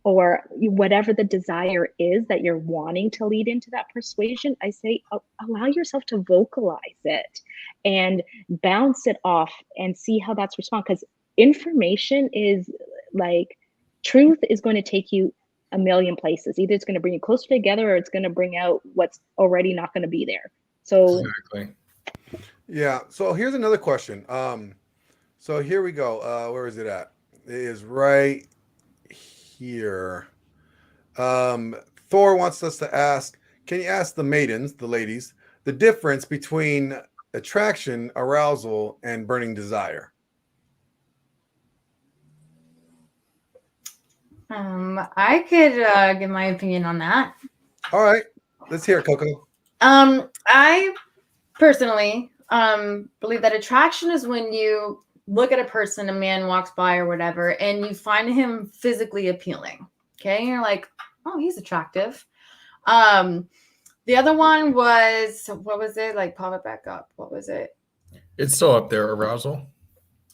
or whatever the desire is that you're wanting to lead into that persuasion, I say allow yourself to vocalize it and bounce it off and see how that's respond. Because information is like, truth is going to take you a million places. Either it's going to bring you closer together or it's going to bring out what's already not going to be there. So Exactly. Yeah. So here's another question. So here we go. Where is it at? It is right here. Thor wants us to ask, can you ask the maidens, the ladies, the difference between attraction, arousal, and burning desire? I could give my opinion on that. All right. Let's hear it, Coco. I personally believe that attraction is when you look at a person, a man walks by or whatever, and you find him physically appealing. Okay. And you're like, oh, he's attractive. The other one was, what was it? Like, pop it back up. What was it? It's still up there, arousal.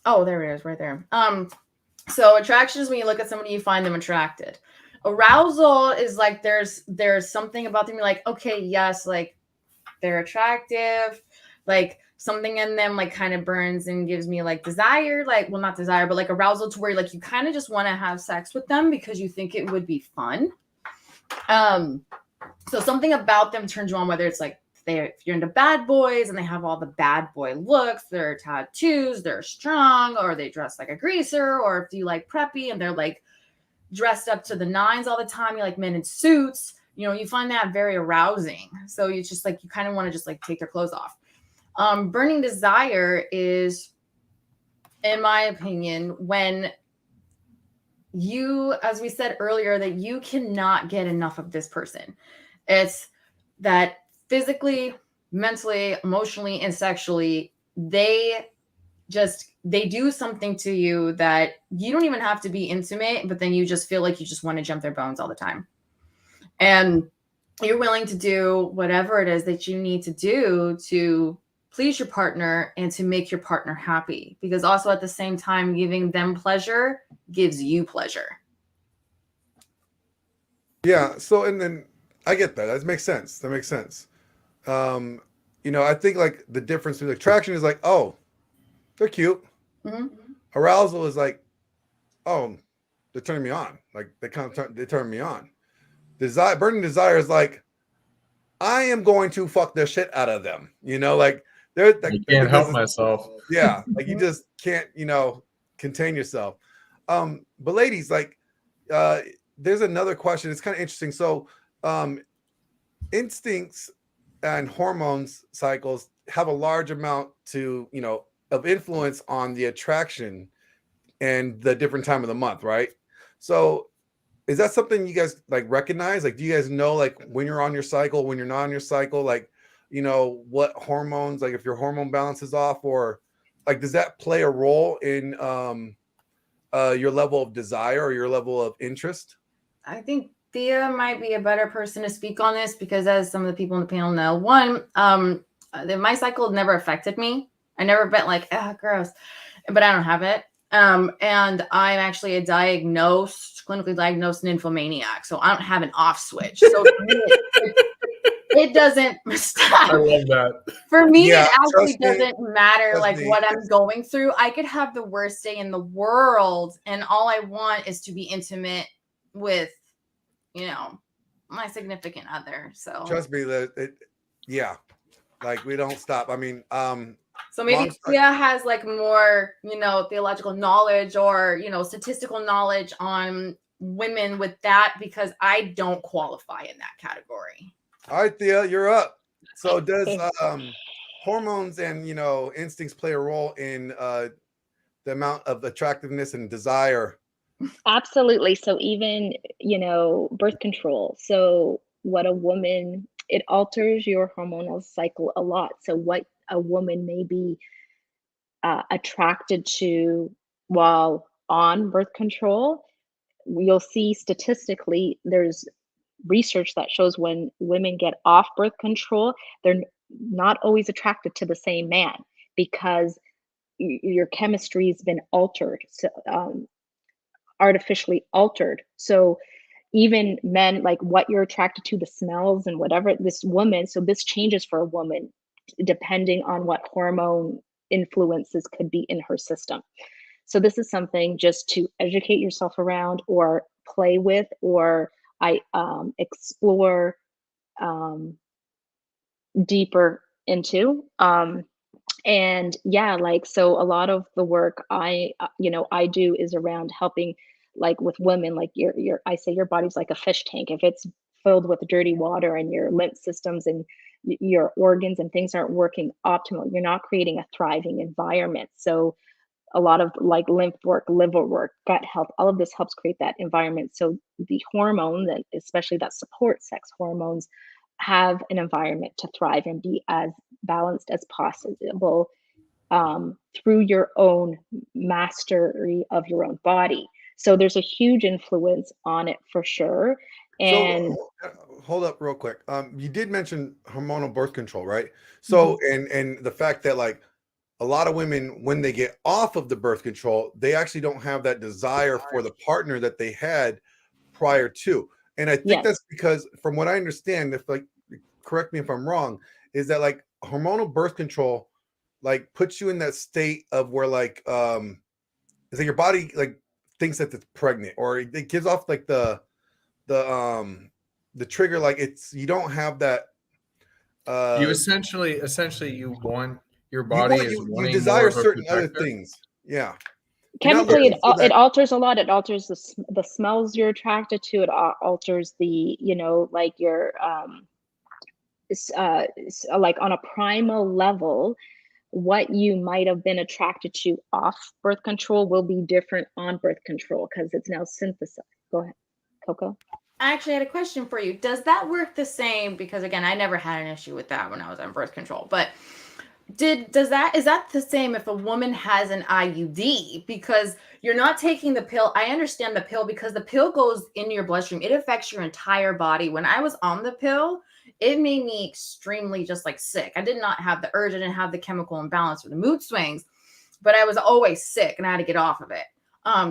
Oh, there it is, right there. So attraction is when you look at somebody, you find them attracted. Arousal is like there's something about them. You're like, okay, yes, like they're attractive, like something in them like kind of burns and gives me like desire, like, well, not desire, but like arousal to where like you kind of just want to have sex with them because you think it would be fun. So something about them turns you on, whether it's like if you're into bad boys and they have all the bad boy looks, their tattoos, they're strong, or they dress like a greaser, or if you like preppy and they're like dressed up to the nines all the time, you like men in suits, you know, you find that very arousing. So you just like, you kind of want to just like take their clothes off. Burning desire is, in my opinion, when you, as we said earlier, that you cannot get enough of this person. It's that physically, mentally, emotionally, and sexually, they do something to you that you don't even have to be intimate, but then you just feel like you just want to jump their bones all the time. And you're willing to do whatever it is that you need to do to please your partner and to make your partner happy. Because also at the same time, giving them pleasure gives you pleasure. Yeah. So, and then I get that. That makes sense. That makes sense. You know, I think like the difference between attraction is like, oh, they're cute. Mm-hmm. Arousal is like, oh, they're turning me on. Like they turn me on. Burning desire is like, I am going to fuck the shit out of them. You know, like they're like, I can't help myself. Yeah, like you just can't, you know, contain yourself. But ladies, like, there's another question. It's kind of interesting. So, instincts and hormones cycles have a large amount to, you know, of influence on the attraction and the different time of the month, right? So is that something you guys like recognize? Like, do you guys know like when you're on your cycle, when you're not on your cycle, like, you know, what hormones, like if your hormone balance is off, or like, does that play a role in your level of desire or your level of interest? I think Thea might be a better person to speak on this because, as some of the people in the panel know, one, my cycle never affected me. I never been like, ah, gross, but I don't have it. And I'm actually a clinically diagnosed nymphomaniac, so I don't have an off switch. So it doesn't stop. I love that. For me, Yeah, it actually trust me, doesn't matter trust like me. what I'm going through. I could have the worst day in the world, and all I want is to be intimate with, you know, my significant other. So Trust me, yeah, like we don't stop. I mean, so maybe Thea has like more, you know, theological knowledge or, you know, statistical knowledge on women with that, because I don't qualify in that category. All right, Thea, you're up. So does hormones and, you know, instincts play a role in the amount of attractiveness and desire? absolutely. So even, you know, birth control. So what a woman, it alters your hormonal cycle a lot. So what a woman may be attracted to while on birth control, you'll see statistically there's research that shows when women get off birth control, they're not always attracted to the same man because your chemistry's been altered, so artificially altered. So even men, like what you're attracted to, the smells and whatever this woman. So this changes for a woman depending on what hormone influences could be in her system. So this is something just to educate yourself around or play with, or I explore deeper into. And yeah, like, so a lot of the work I do is around helping, like with women, like I say your body's like a fish tank. If it's filled with dirty water and your lymph systems and your organs and things aren't working optimal, you're not creating a thriving environment. So a lot of like lymph work, liver work, gut health, all of this helps create that environment. So the hormones, and especially that support sex hormones, have an environment to thrive and be as balanced as possible, through your own mastery of your own body. So there's a huge influence on it for sure. And Hold up real quick. You did mention hormonal birth control, right? So and the fact that like a lot of women, when they get off of the birth control, they actually don't have that desire for the partner that they had prior to. And I think yes, that's because, from what I understand, if like, correct me if I'm wrong, is that like hormonal birth control like puts you in that state of where like is that your body like thinks that it's pregnant, or it gives off like the trigger, like it's, you don't have that You essentially you want your you body want is you wanting more desire of a certain other protector. things. Yeah. You're not chemically looking for it that. alters a lot. It alters the smells you're attracted to. It alters the, like your like on a primal level, what you might have been attracted to off birth control will be different on birth control because it's now synthesized. Go ahead, Coco. I actually had a question for you. Does that work the same? Because again, I never had an issue with that when I was on birth control. But is that the same if a woman has an IUD? Because you're not taking the pill. I understand the pill because the pill goes into your bloodstream. It affects your entire body. When I was on the pill, it made me extremely just like sick. I did not have the urge. I didn't have the chemical imbalance or the mood swings, but I was always sick and I had to get off of it.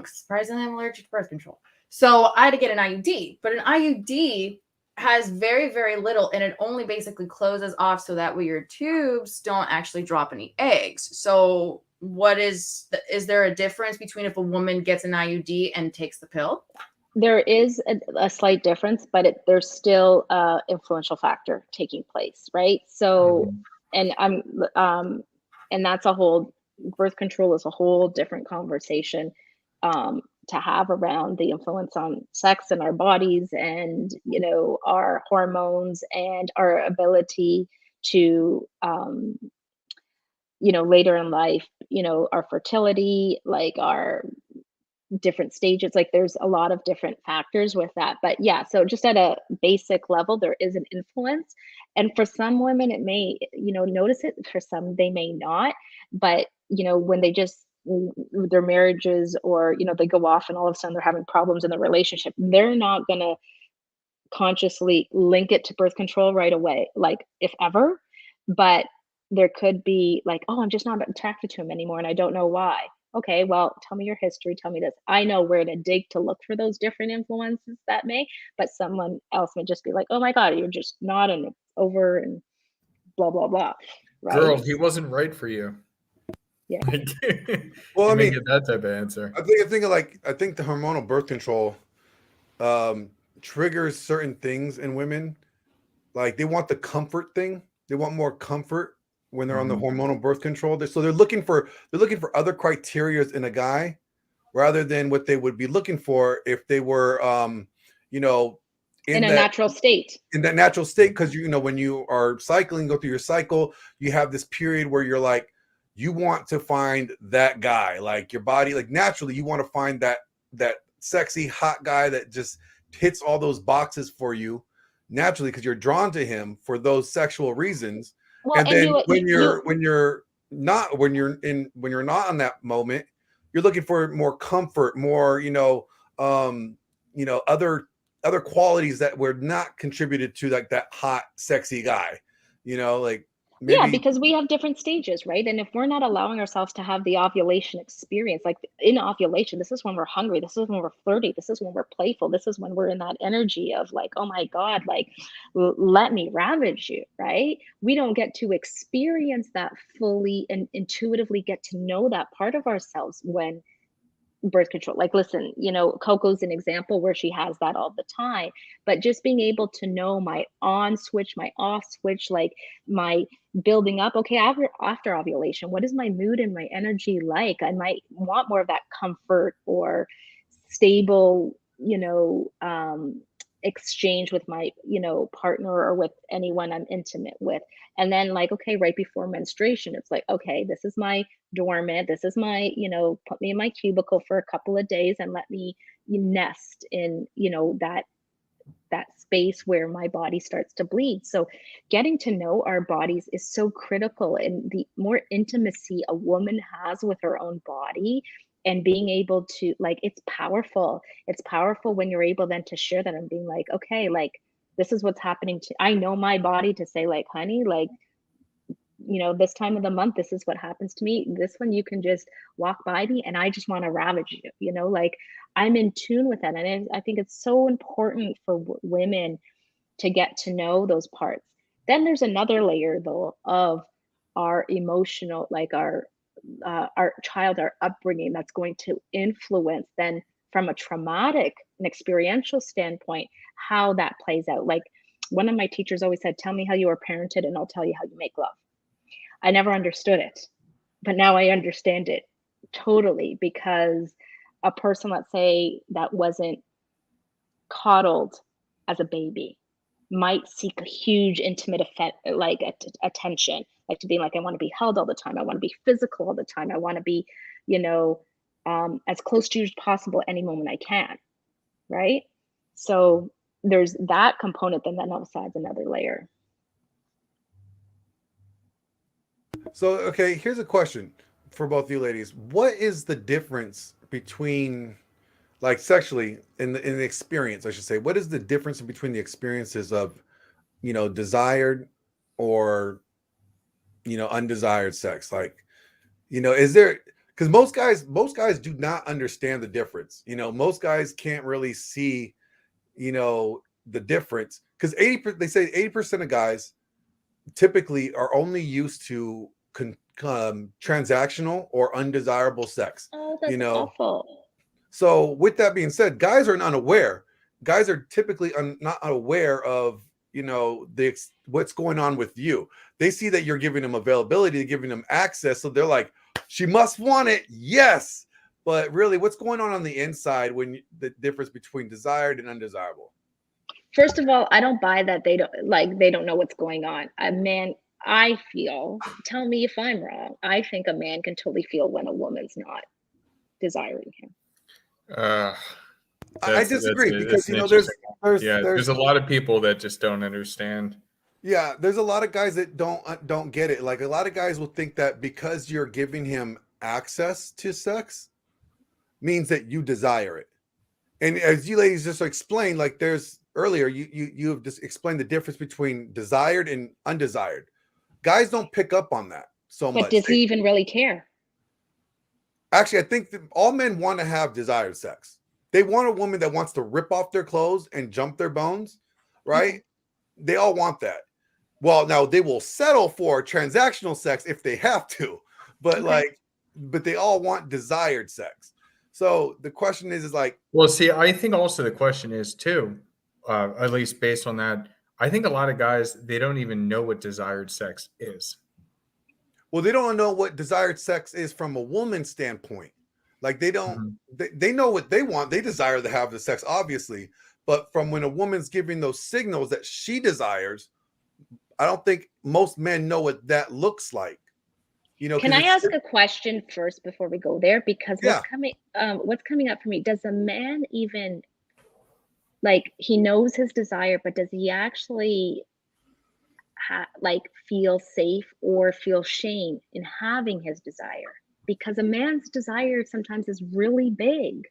Surprisingly, I'm allergic to birth control. So I had to get an IUD, but an IUD has very, very little, and it only basically closes off so that way your tubes don't actually drop any eggs. So is there a difference between if a woman gets an IUD and takes the pill? There is a slight difference, but there's still a influential factor taking place, right? So, and and that's a whole, birth control is a whole different conversation to have around the influence on sex and our bodies and, our hormones and our ability to, later in life, our fertility, like our different stages, like there's a lot of different factors with that. But yeah, so just at a basic level, there is an influence. And for some women, it may, notice it. For some, they may not. But, when they just, their marriages or, they go off and all of a sudden they're having problems in the relationship, they're not going to consciously link it to birth control right away, like if ever. But there could be like, oh, I'm just not attracted to him anymore and I don't know why. Okay, well, tell me your history, tell me this. I know where to dig to look for those different influences that may, but someone else may just be like, oh my God, you're just not, and it's over and blah, blah, blah. Right? Girl, he wasn't right for you. Yeah. Well, I mean, get that type of answer. I think the hormonal birth control triggers certain things in women. Like they want the comfort thing. They want more comfort when they're on the hormonal birth control. So they're looking for other criteria in a guy rather than what they would be looking for if they were in a natural state. In that natural state, because when you are cycling, go through your cycle, you have this period where you're like, you want to find that guy, like your body, like naturally you want to find that sexy hot guy that just hits all those boxes for you naturally because you're drawn to him for those sexual reasons. Well, and then when you're not on that moment, you're looking for more comfort, more other qualities that were not contributed to like that hot sexy guy, like. Yeah, Maybe. because we have different stages, right? And if we're not allowing ourselves to have the ovulation experience, like in ovulation, this is when we're hungry, this is when we're flirty, this is when we're playful, this is when we're in that energy of like, oh my God, like, let me ravage you, right? We don't get to experience that fully and intuitively get to know that part of ourselves when birth control. Like, listen, Coco's an example where she has that all the time, but just being able to know my on switch, my off switch, like my building up. Okay, after ovulation, what is my mood and my energy like? I might want more of that comfort or stable, exchange with my, partner or with anyone I'm intimate with. And then, like, okay, right before menstruation, it's like, okay, this is my dormant. This is my, put me in my cubicle for a couple of days and let me nest in, that space where my body starts to bleed. So getting to know our bodies is so critical. And the more intimacy a woman has with her own body and being able to, like, it's powerful. It's powerful when you're able then to share that and being like, okay, like, this is what's happening to, I know my body to say, like, honey, like, this time of the month, this is what happens to me. This one, you can just walk by me and I just want to ravage you, like, I'm in tune with that. And I think it's so important for women to get to know those parts. Then there's another layer though of our emotional, like our child, our upbringing, that's going to influence then from a traumatic and experiential standpoint, how that plays out. Like, one of my teachers always said, tell me how you were parented and I'll tell you how you make love. I never understood it, but now I understand it totally, because a person, let's say, that wasn't coddled as a baby might seek a huge intimate attention, like to be like, I want to be held all the time. I want to be physical all the time. I want to be, as close to you as possible any moment I can. Right. So there's that component, then that also adds another layer. So, okay, here's a question for both you ladies. What is the difference between, like, sexually in the experience, I should say, what is the difference between the experiences of, desired or, undesired sex? Like, is there, because most guys do not understand the difference. Most guys can't really see, the difference, because they say 80% of guys typically are only used to transactional or undesirable sex. Oh, that's awful. So with that being said, guys are unaware. Guys are typically not aware of what's going on with you. They see that you're giving them availability, giving them access, so they're like, she must want it, yes. But really, what's going on the inside when the difference between desired and undesirable? First of all, I don't buy that they don't know what's going on. A man, I feel, tell me if I'm wrong, I think a man can totally feel when a woman's not desiring him. I disagree, because there's a lot of people that just don't understand. Yeah, there's a lot of guys that don't get it. Like, a lot of guys will think that because you're giving him access to sex means that you desire it. And as you ladies just explained, like, there's earlier, you have just explained the difference between desired and undesired. Guys don't pick up on that so much. But does he even really care? Actually, I think that all men want to have desired sex. They want a woman that wants to rip off their clothes and jump their bones, right? Okay. They all want that. Well, now they will settle for transactional sex if they have to, but okay. But they all want desired sex. So the question is like, well, see, I think also the question is too, at least based on that, I think a lot of guys, they don't even know what desired sex is. Well, they don't know what desired sex is from a woman's standpoint. Like, they don't, they know what they want. They desire to have the sex, obviously. But from when a woman's giving those signals that she desires, I don't think most men know what that looks like. Can I ask a question first before we go there? Because what's coming up for me, does a man even, like, he knows his desire, but does he actually feel safe or feel shame in having his desire? Because a man's desire sometimes is really big,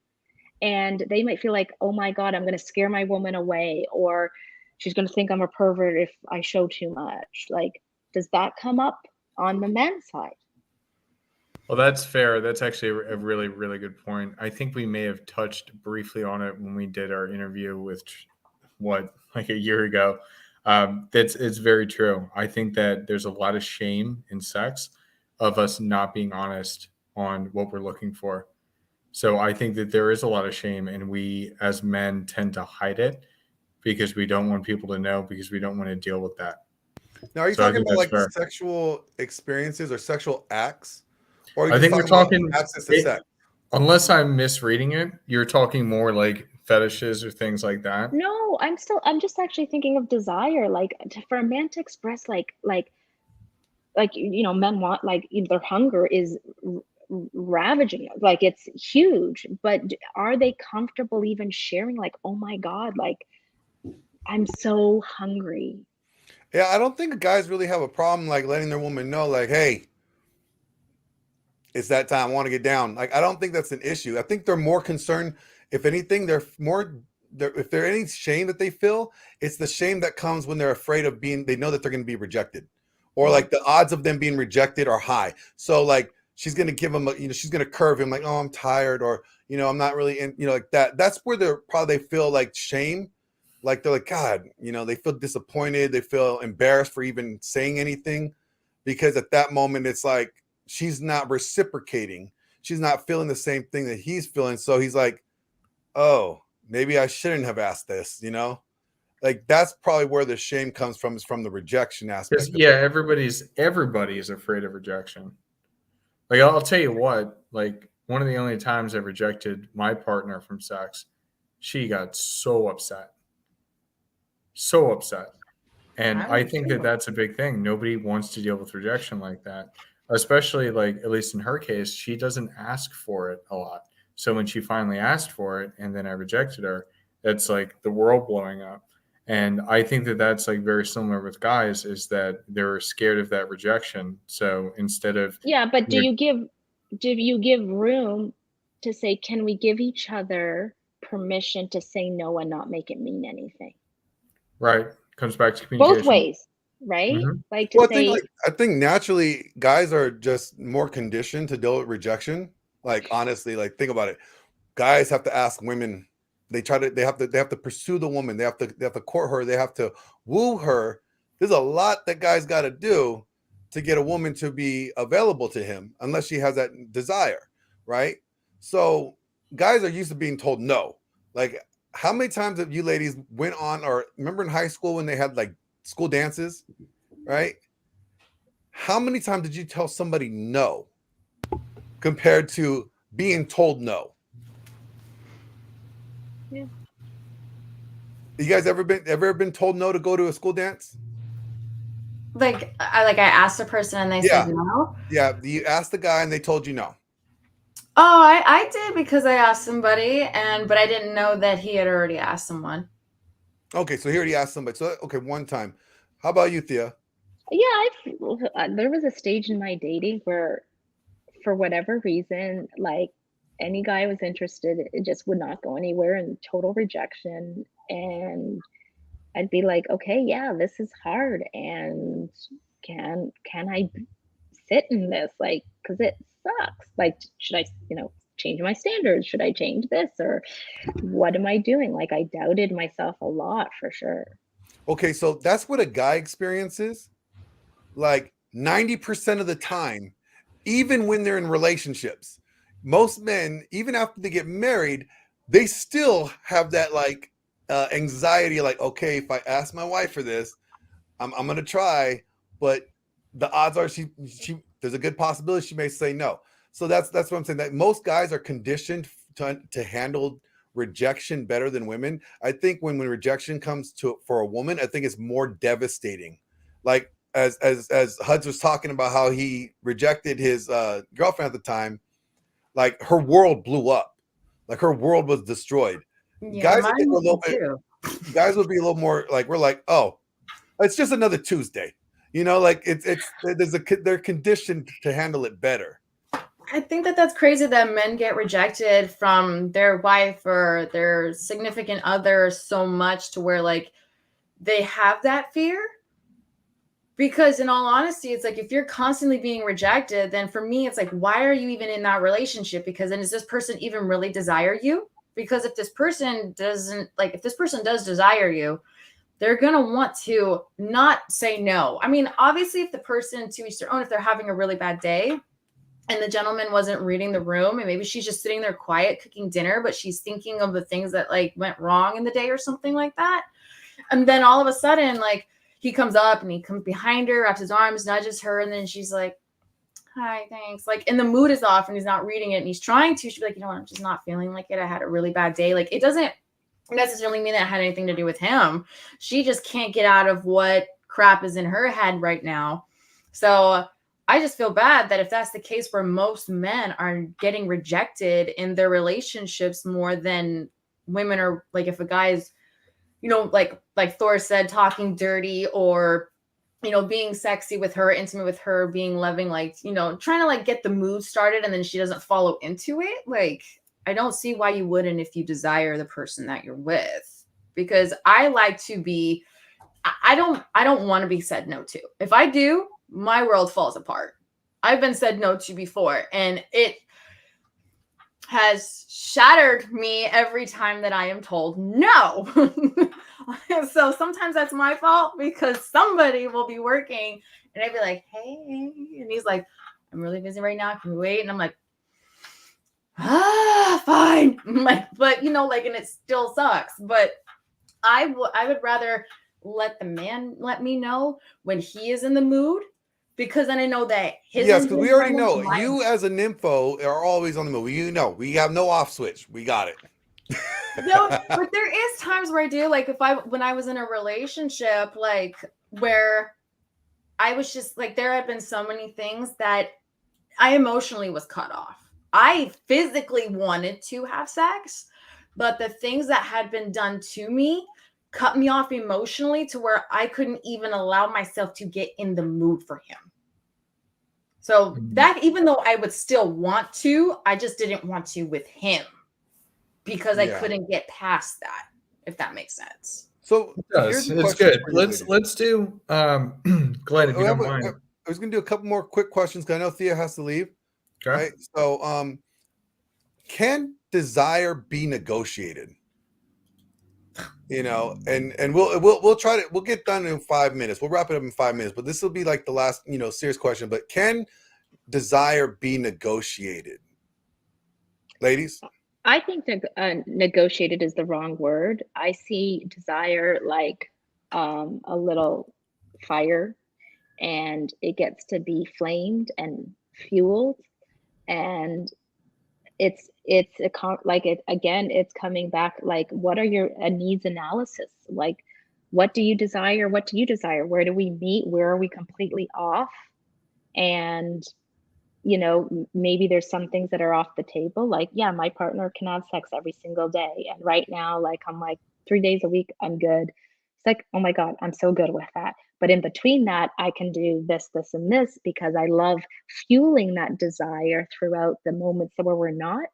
and they might feel like, oh my God, I'm going to scare my woman away, or she's going to think I'm a pervert if I show too much. Like, Does that come up on the men's side? Well, that's fair. That's actually a really, really good point. I think we may have touched briefly on it when we did our interview with like a year ago. It's very true. I think that there's a lot of shame in sex of us not being honest on what we're looking for. So I think that there is a lot of shame, and we as men tend to hide it because we don't want people to know, because we don't want to deal with that. Now, are you So I talking think about that's like fair. sexual experiences or sexual acts? Or are you I just think we're talking talking, about access to sex? unless I'm misreading it, you're talking more like fetishes or things like that. No, I'm just actually thinking of desire, like for a man to express like men want, like their hunger is ravaging, like it's huge, but are they comfortable even sharing, like, oh my God, like I'm so hungry? Yeah, I don't think guys really have a problem like letting their woman know, like, hey, it's that time. I want to get down. Like, I don't think that's an issue. I think they're more concerned. If anything, if there any shame that they feel, it's the shame that comes when they're afraid of they know that they're going to be rejected, or like the odds of them being rejected are high. So like she's going to give him, she's going to curve him like, oh, I'm tired, or, I'm not really in, like that. That's where they feel like shame. Like they're like, God, they feel disappointed. They feel embarrassed for even saying anything, because at that moment, it's like, she's not reciprocating. She's not feeling the same thing that he's feeling. So he's like, oh, maybe I shouldn't have asked this, Like that's probably where the shame comes from, is from the rejection aspect. Yeah, everybody's afraid of rejection. Like I'll tell you what, like one of the only times I rejected my partner from sex, she got so upset. So upset. And I think that that's a big thing. Nobody wants to deal with rejection like that, especially like, at least in her case, she doesn't ask for it a lot. So when she finally asked for it and then I rejected her, it's like the world blowing up. And I think that that's like very similar with guys, is that they're scared of that rejection. So instead of, Yeah, but do you give room to say, can we give each other permission to say no and not make it mean anything? right, comes back to communication. Both ways, right? Mhm. Like to say, I think naturally guys are just more conditioned to deal with rejection. Like honestly, like think about it. Guys have to ask women. They have to pursue the woman. They have to court her. They have to woo her. There's a lot that guys got to do to get a woman to be available to him, unless she has that desire, right? So guys are used to being told no. Like, how many times have you ladies went on, or remember in high school when they had like school dances, right? How many times did you tell somebody no compared to being told no? yeah. You guys ever been told no to go to a school dance? Like I asked a person and they said no. Yeah, you asked the guy and they told you no. Oh, I did, because I asked somebody, but I didn't know that he had already asked someone. Okay, so he already asked somebody. So okay, one time. How about you, Thea? Yeah, there was a stage in my dating where, for whatever reason, like any guy I was interested, it just would not go anywhere, and total rejection. And I'd be like, okay, yeah, this is hard, and can I sit in this, like, because it sucks. Like, should I change my standards? Should I change this, or what am I doing? Like, I doubted myself a lot, for sure. Okay, so that's what a guy experiences. Like 90% of the time, even when they're in relationships, most men, even after they get married, they still have that like anxiety, like, okay, if I ask my wife for this, I'm gonna try, but the odds are she there's a good possibility she may say no. So that's what I'm saying, that most guys are conditioned to handle rejection better than women. I think when rejection comes for a woman, I think it's more devastating. Like as Huds was talking about how he rejected his girlfriend at the time, like her world blew up, like her world was destroyed. Yeah, Guys would be a little more like, we're like, oh, it's just another Tuesday, like they're conditioned to handle it better. I think that's crazy that men get rejected from their wife or their significant other so much to where like they have that fear. Because in all honesty, it's like if you're constantly being rejected, then for me, it's like, why are you even in that relationship? Because then, does this person even really desire you? Because if this person doesn't, like, if this person does desire you, they're going to want to not say no. I mean, obviously, if the person, to each their own, if they're having a really bad day and the gentleman wasn't reading the room, and maybe she's just sitting there quiet cooking dinner, but she's thinking of the things that like went wrong in the day or something like that. And then all of a sudden, like, he comes up and he comes behind her, wraps his arms, nudges her, and then she's like, hi, thanks. Like, and the mood is off and he's not reading it and he's trying to. She'd be like, you know what, I'm just not feeling like it. I had a really bad day. Like, it doesn't necessarily mean that it had anything to do with him. She just can't get out of what crap is in her head right now. So I just feel bad that if that's the case where most men are getting rejected in their relationships more than women are, like if a guy's, you know, like Thor said, talking dirty or, you know, being sexy with her, intimate with her, being loving, like, you know, trying to like get the mood started and then she doesn't follow into it. Like, I don't see why you wouldn't if you desire the person that you're with, because I like to be, I don't want to be said no to. If I do, my world falls apart. I've been said no to before and it has shattered me every time that I am told no. So sometimes that's my fault because somebody will be working and I'd be like, hey, and he's like, I'm really busy right now. Can we wait? And I'm like, fine. Like, but you know, like, and it still sucks. But I would rather let the man let me know when he is in the mood, because then I know that yes, because we already know you as a nympho are always on the move. You know, we have no off switch. We got it. No, but there is times where I do, like when I was in a relationship, like where I was just like, there had been so many things that I emotionally was cut off. I physically wanted to have sex, but the things that had been done to me cut me off emotionally to where I couldn't even allow myself to get in the mood for him. So that, even though I would still want to, I just didn't want to with him because I couldn't get past that, if that makes sense. So it's good. Let's do Glenn, if you don't mind. I was gonna do a couple more quick questions because I know Thea has to leave. Okay. Right. So can desire be negotiated? You know, and we'll try to, we'll get done in 5 minutes. We'll wrap it up in 5 minutes, but this will be like the last, you know, serious question. But can desire be negotiated? Ladies? I think that negotiated is the wrong word. I see desire like a little fire, and it gets to be flamed and fueled, and it's coming back, like, what are your needs analysis, like, what do you desire, where do we meet, where are we completely off, and you know, maybe there's some things that are off the table, like, yeah, my partner can have sex every single day, and right now, like, I'm like 3 days a week, I'm good. It's like, oh my God, I'm so good with that. But in between that, I can do this, this, and this, because I love fueling that desire throughout the moments where we're not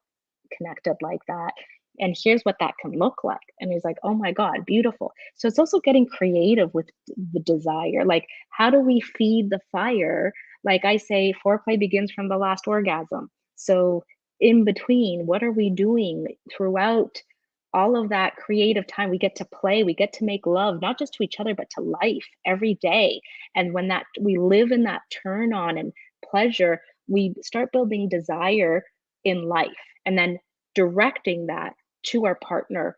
connected like that. And here's what that can look like. And he's like, oh my God, beautiful. So it's also getting creative with the desire. Like, how do we feed the fire? Like I say, foreplay begins from the last orgasm. So in between, what are we doing throughout all of that creative time? We get to play, we get to make love, not just to each other, but to life every day. And when that we live in that turn on and pleasure, we start building desire in life, and then directing that to our partner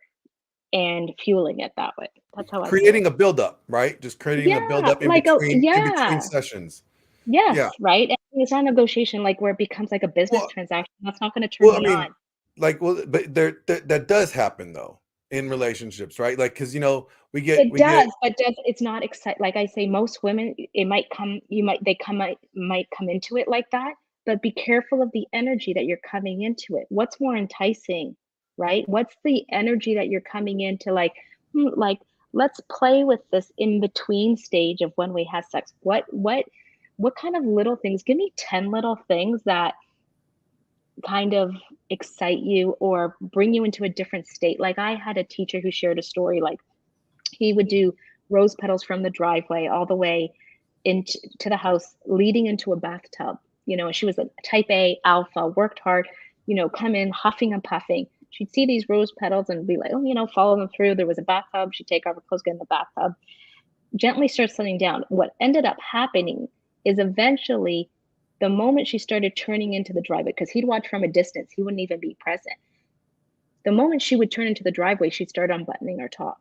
and fueling it that way. That's how I creating a buildup, right? Just creating a buildup in between sessions. Yes, yeah. Right. And it's not a negotiation, like where it becomes like a business transaction. That's not going to turn me on. Like, but that does happen though in relationships, right? Like, because you know it's not exciting. Like I say, most women, it might come, might come into it like that, but be careful of the energy that you're coming into it. What's more enticing, right? What's the energy that you're coming into? Like, let's play with this in between stage of when we have sex. What kind of little things? Give me 10 little things that kind of excite you or bring you into a different state. Like, I had a teacher who shared a story, like he would do rose petals from the driveway all the way into to the house, leading into a bathtub. And she was a type A alpha, worked hard, come in huffing and puffing. She'd see these rose petals and be like, oh, follow them through. There was a bathtub. She'd take off her clothes, get in the bathtub, gently start slowing down. What ended up happening is eventually the moment she started turning into the driveway, because he'd watch from a distance, he wouldn't even be present. The moment she would turn into the driveway, she'd start unbuttoning her top.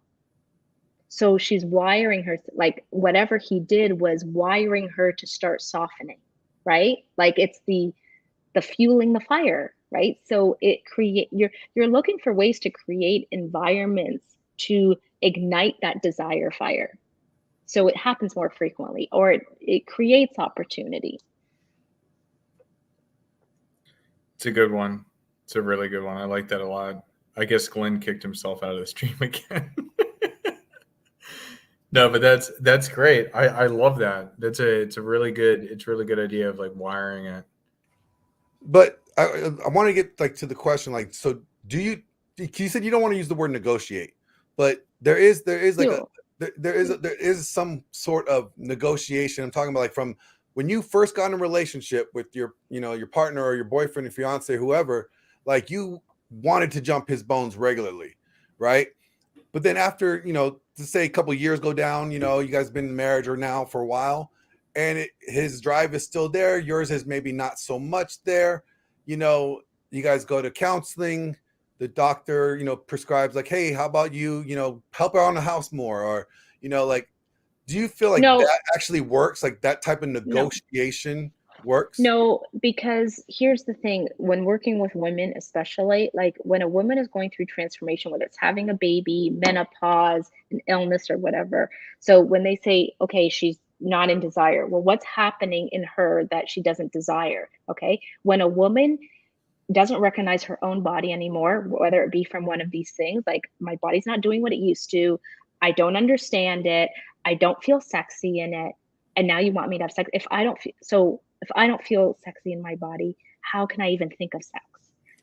So she's wiring her, like whatever he did was wiring her to start softening, right? Like it's the fueling the fire, right? So you're looking for ways to create environments to ignite that desire fire. So it happens more frequently, or it creates opportunity. It's a good one. It's a really good one. I like that a lot. I guess Glenn kicked himself out of the stream again. No, but that's great. I love that. It's a really good idea of like wiring it. But I want to get like to the question, like, so you said you don't want to use the word negotiate, but there is like there is some sort of negotiation. I'm talking about like from when you first got in a relationship with your partner or your boyfriend or fiance, whoever, like you wanted to jump his bones regularly, right? But then after, to say a couple of years go down, you guys been in marriage or now for a while, and his drive is still there. Yours is maybe not so much there. You guys go to counseling. The doctor, prescribes like, hey, how about you, help around the house more? Or, like, do you feel like that actually works? Like that type of negotiation works? No, because here's the thing. When working with women, especially, like when a woman is going through transformation, whether it's having a baby, menopause, an illness or whatever. So when they say, okay, she's not in desire, well, what's happening in her that she doesn't desire? Okay. When a woman doesn't recognize her own body anymore, whether it be from one of these things, like my body's not doing what it used to, I don't understand it, I don't feel sexy in it, and now you want me to have sex. If I don't feel sexy in my body, how can I even think of sex?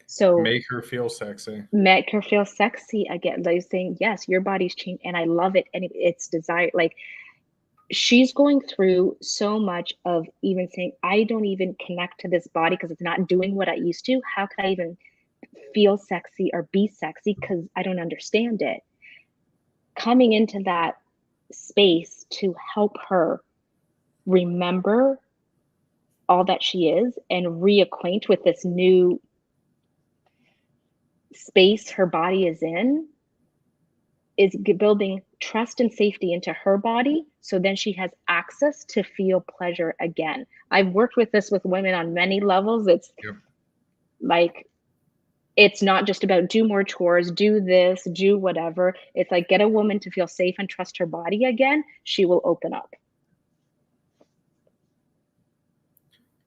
So make her feel sexy. Make her feel sexy again. Like saying, yes, your body's changed and I love it and it's desire. Like she's going through so much of even saying, I don't even connect to this body because it's not doing what I used to. How can I even feel sexy or be sexy because I don't understand it? Coming into that space to help her remember all that she is and reacquaint with this new space her body is in is building trust and safety into her body. So then she has access to feel pleasure again. I've worked with this with women on many levels. It's like, it's not just about do more chores, do this, do whatever. It's like get a woman to feel safe and trust her body again. She will open up.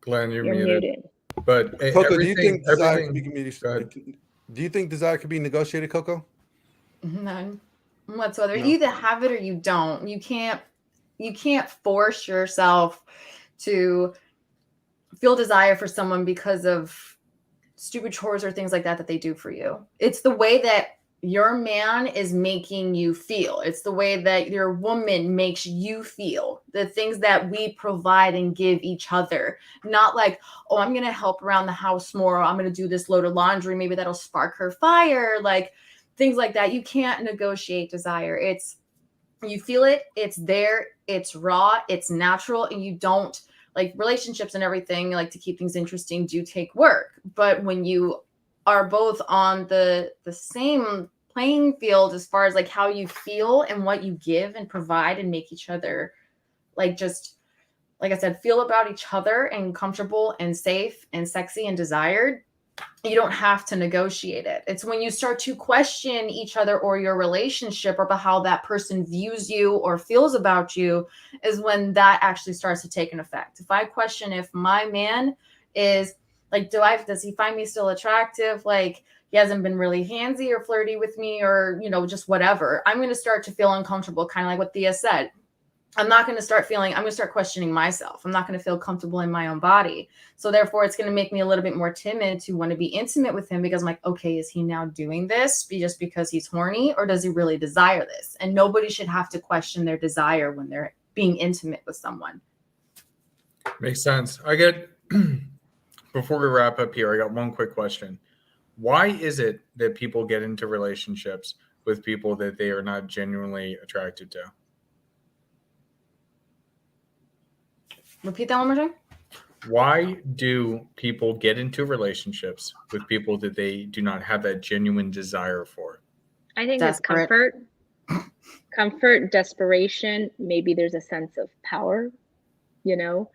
Glenn, you're muted. But Coco, do you think desire could be negotiated, Coco? None whatsoever. No. You either have it or you don't. You can't force yourself to feel desire for someone because of stupid chores or things like that they do for you. It's the way that your man is making you feel. It's the way that your woman makes you feel. The things that we provide and give each other. Not like, oh, I'm going to help around the house more. Or I'm going to do this load of laundry. Maybe that'll spark her fire. Like things like that. You can't negotiate desire. You feel it. It's there. It's raw. It's natural. And you don't, like relationships and everything, like to keep things interesting, do take work. But when you are both on the same playing field as far as like how you feel and what you give and provide and make each other like just like I said, feel about each other and comfortable and safe and sexy and desired, you don't have to negotiate it. It's when you start to question each other or your relationship or about how that person views you or feels about you is when that actually starts to take an effect. If I question if my man is like, does he find me still attractive? Like he hasn't been really handsy or flirty with me or, just whatever. I'm going to start to feel uncomfortable, kind of like what Thea said. I'm going to start questioning myself. I'm not going to feel comfortable in my own body. So therefore it's going to make me a little bit more timid to want to be intimate with him because I'm like, okay, is he now doing this just because he's horny or does he really desire this? And nobody should have to question their desire when they're being intimate with someone. Makes sense. I get, before we wrap up here, I got one quick question. Why is it that people get into relationships with people that they are not genuinely attracted to? Repeat that one more time. Why do people get into relationships with people that they do not have that genuine desire for? I think Desperate. it's comfort, desperation. Maybe there's a sense of power, you know.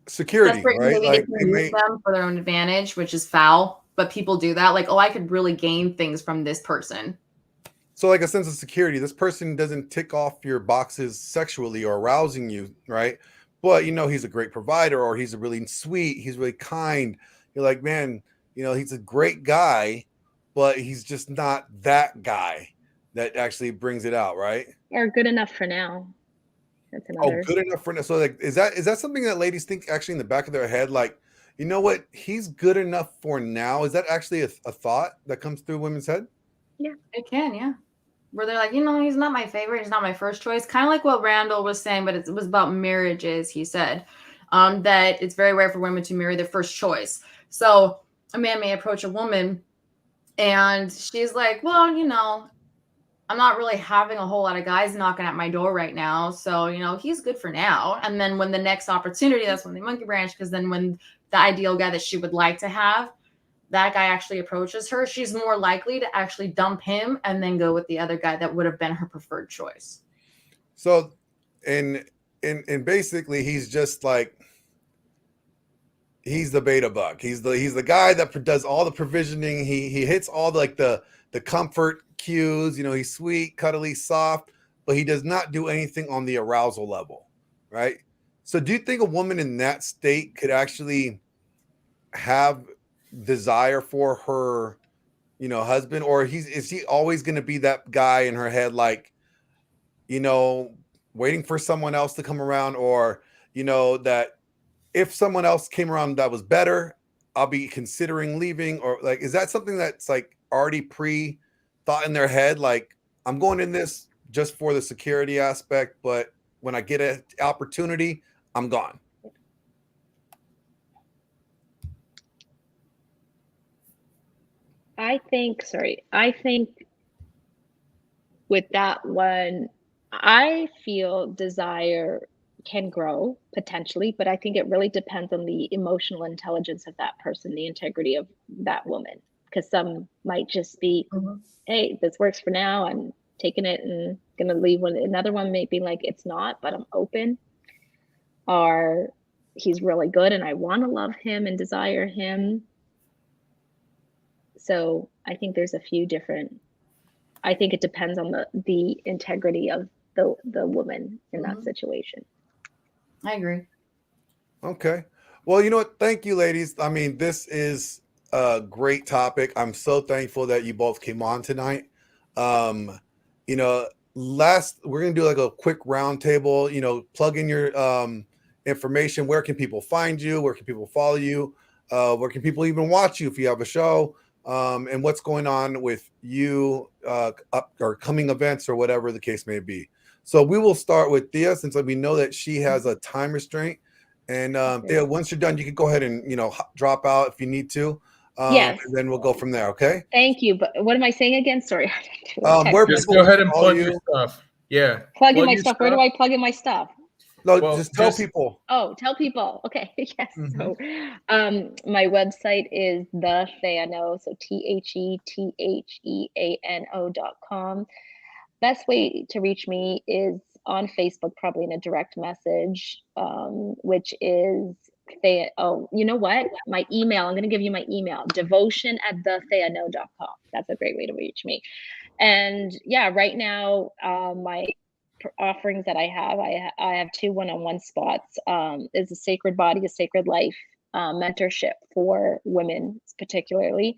Security, Desperate, right? maybe Like they they can may. use them for their own advantage, which is foul. But people do that. Like, oh, I could really gain things from this person. So like a sense of security. This person doesn't tick off your boxes sexually or arousing you, right? But you know he's a great provider, or he's a really sweet, he's really kind. You're like, man, you know, he's a great guy, but he's just not that guy that actually brings it out, right? Or good enough for now. That's Oh, another. good enough for now. So like is that something that ladies think actually in the back of their head, like, you know what, he's good enough for now? Is that actually a thought that comes through women's head? It can, yeah. Where they're like, he's not my favorite. He's not my first choice. Kind of like what Randall was saying, but it was about marriages. He said that it's very rare for women to marry their first choice. So a man may approach a woman and she's like, well, I'm not really having a whole lot of guys knocking at my door right now. So, he's good for now. And then when the next opportunity, that's when they monkey branch, because then when the ideal guy that she would like to have, that guy actually approaches her, she's more likely to actually dump him and then go with the other guy that would have been her preferred choice. So and basically he's just like, he's the beta bug. He's the guy that does all the provisioning. He hits all the comfort cues. You know, he's sweet, cuddly, soft, but he does not do anything on the arousal level, right? So do you think a woman in that state could actually have desire for her, husband, or is he always going to be that guy in her head, like, waiting for someone else to come around, or that if someone else came around that was better, I'll be considering leaving? Or like, is that something that's like already pre-thought in their head? Like, I'm going in this just for the security aspect, but when I get an opportunity, I'm gone. I think with that one, I feel desire can grow potentially, but I think it really depends on the emotional intelligence of that person, the integrity of that woman. Because some might just be, hey, this works for now, I'm taking it and gonna leave. When another one may be like, it's not, but I'm open. Or he's really good and I want to love him and desire him. So I think there's a few different. I think it depends on the integrity of the woman in that situation. I agree. Okay. Well, you know what? Thank you, ladies. I mean, this is a great topic. I'm so thankful that you both came on tonight. We're gonna do like a quick roundtable. Plug in your information. Where can people find you? Where can people follow you? Where can people even watch you if you have a show? And what's going on with you, up or coming events or whatever the case may be. So we will start with Thea, since we know that she has a time restraint. And Thea, once you're done, you can go ahead and drop out if you need to. Yes. And then we'll go from there. Okay. Thank you. But what am I saying again? Sorry. Just go ahead and plug your stuff. Yeah. Plug in my stuff. Where do I plug in my stuff? No, just tell people. Oh, tell people. Okay. Yes. So my website is the Theano, so TheTheano.com. Best way to reach me is on Facebook, probably in a direct message, which is you know what? My email, I'm going to give you my email, devotion@thetheano.com. That's a great way to reach me. And yeah, right now, my offerings that I have two one-on-one spots. Is a Sacred Body, a Sacred Life mentorship for women, particularly.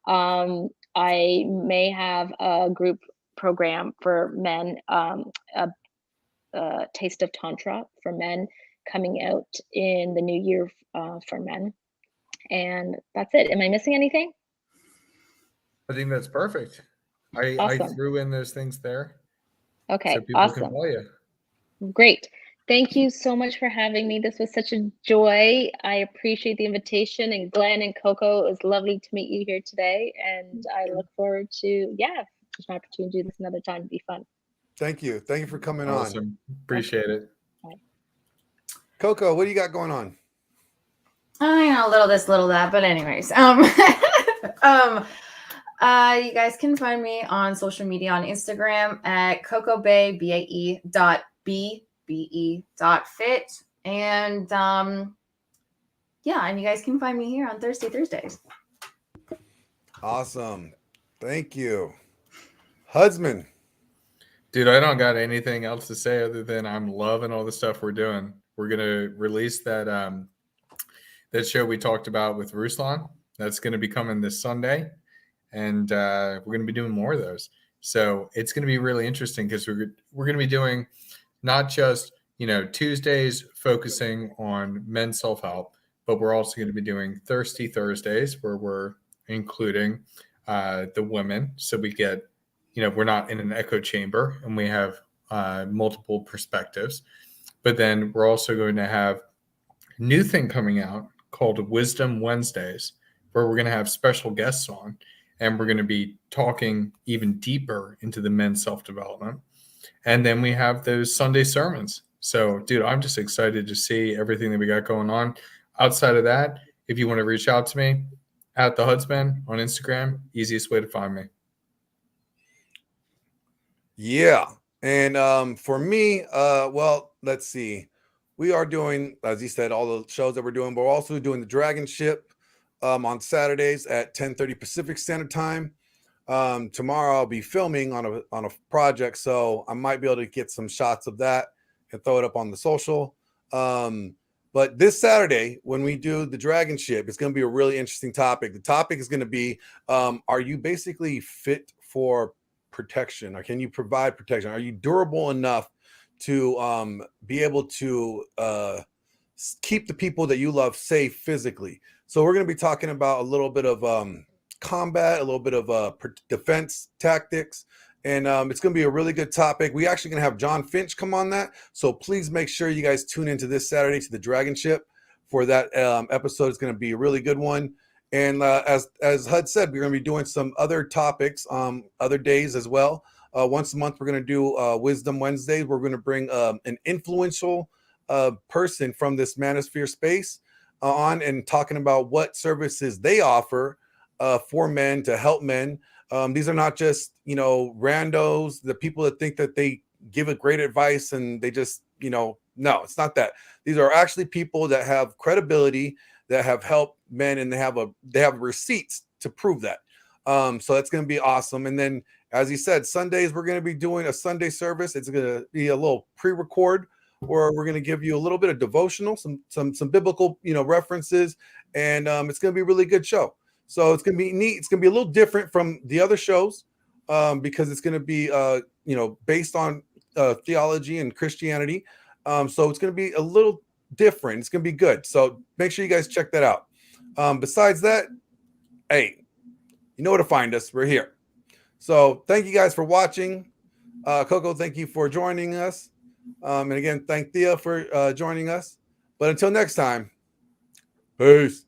I may have a group program for men, a Taste of Tantra for men, coming out in the new year for men. And that's it. Am I missing anything? I think that's perfect. I Awesome. threw in those things there. Okay, so people awesome. can follow you. Great. Thank you so much for having me. This was such a joy. I appreciate the invitation. And Glenn and Coco, it was lovely to meet you here today. And I look forward to, just an opportunity to do this another time. It'd be fun. Thank you. Thank you for coming on. Awesome. Appreciate it. Bye. Coco, what do you got going on? I know, a little this, little that, but anyways, you guys can find me on social media on Instagram at CocoBae, BAE.BBE.fit. And and you guys can find me here on Thursdays. Awesome. Thank you. Husband. Dude, I don't got anything else to say other than I'm loving all the stuff we're doing. We're going to release that that show we talked about with Ruslan. That's going to be coming this Sunday. And we're going to be doing more of those. So it's going to be really interesting because we're going to be doing not just, Tuesdays focusing on men's self-help, but we're also going to be doing Thirsty Thursdays where we're including the women. So we get, we're not in an echo chamber and we have multiple perspectives. But then we're also going to have a new thing coming out called Wisdom Wednesdays, where we're going to have special guests on. And we're going to be talking even deeper into the men's self-development. And then we have those Sunday sermons. So, dude, I'm just excited to see everything that we got going on. Outside of that, if you want to reach out to me, at the Husband on Instagram, easiest way to find me. Yeah. And for me, let's see. We are doing, as he said, all the shows that we're doing, but we're also doing the Dragon Ship on Saturdays at 10:30 Pacific Standard Time. Tomorrow I'll be filming on a project, so I might be able to get some shots of that and throw it up on the social. But this Saturday, when we do the Dragon Ship, it's going to be a really interesting topic. The topic is going to be, are you basically fit for protection, or can you provide protection? Are you durable enough to be able to keep the people that you love safe physically? So we're going to be talking about a little bit of combat, a little bit of defense tactics, and it's going to be a really good topic. We actually going to have John Finch come on that, so please make sure you guys tune into this Saturday to the Dragon Ship for that episode. It's going to be a really good one. And as Hud said, we're going to be doing some other topics other days as well. Once a month, we're going to do Wisdom Wednesdays. We're going to bring an influential person from this manosphere space on and talking about what services they offer for men to help men. These are not just, randos, the people that think that they give a great advice and they just, no, it's not that. These are actually people that have credibility, that have helped men, and they have receipts to prove that. So that's going to be awesome. And then, as he said, Sundays, we're going to be doing a Sunday service. It's going to be a little pre-record, where we're going to give you a little bit of devotional, some biblical, references, and it's going to be a really good show. So it's going to be neat. It's going to be a little different from the other shows because it's going to be, based on theology and Christianity. So it's going to be a little different. It's going to be good. So make sure you guys check that out. Besides that, hey, you know where to find us. We're here. So thank you guys for watching. Coco, thank you for joining us. And again, thank Thea for joining us. But until next time, peace.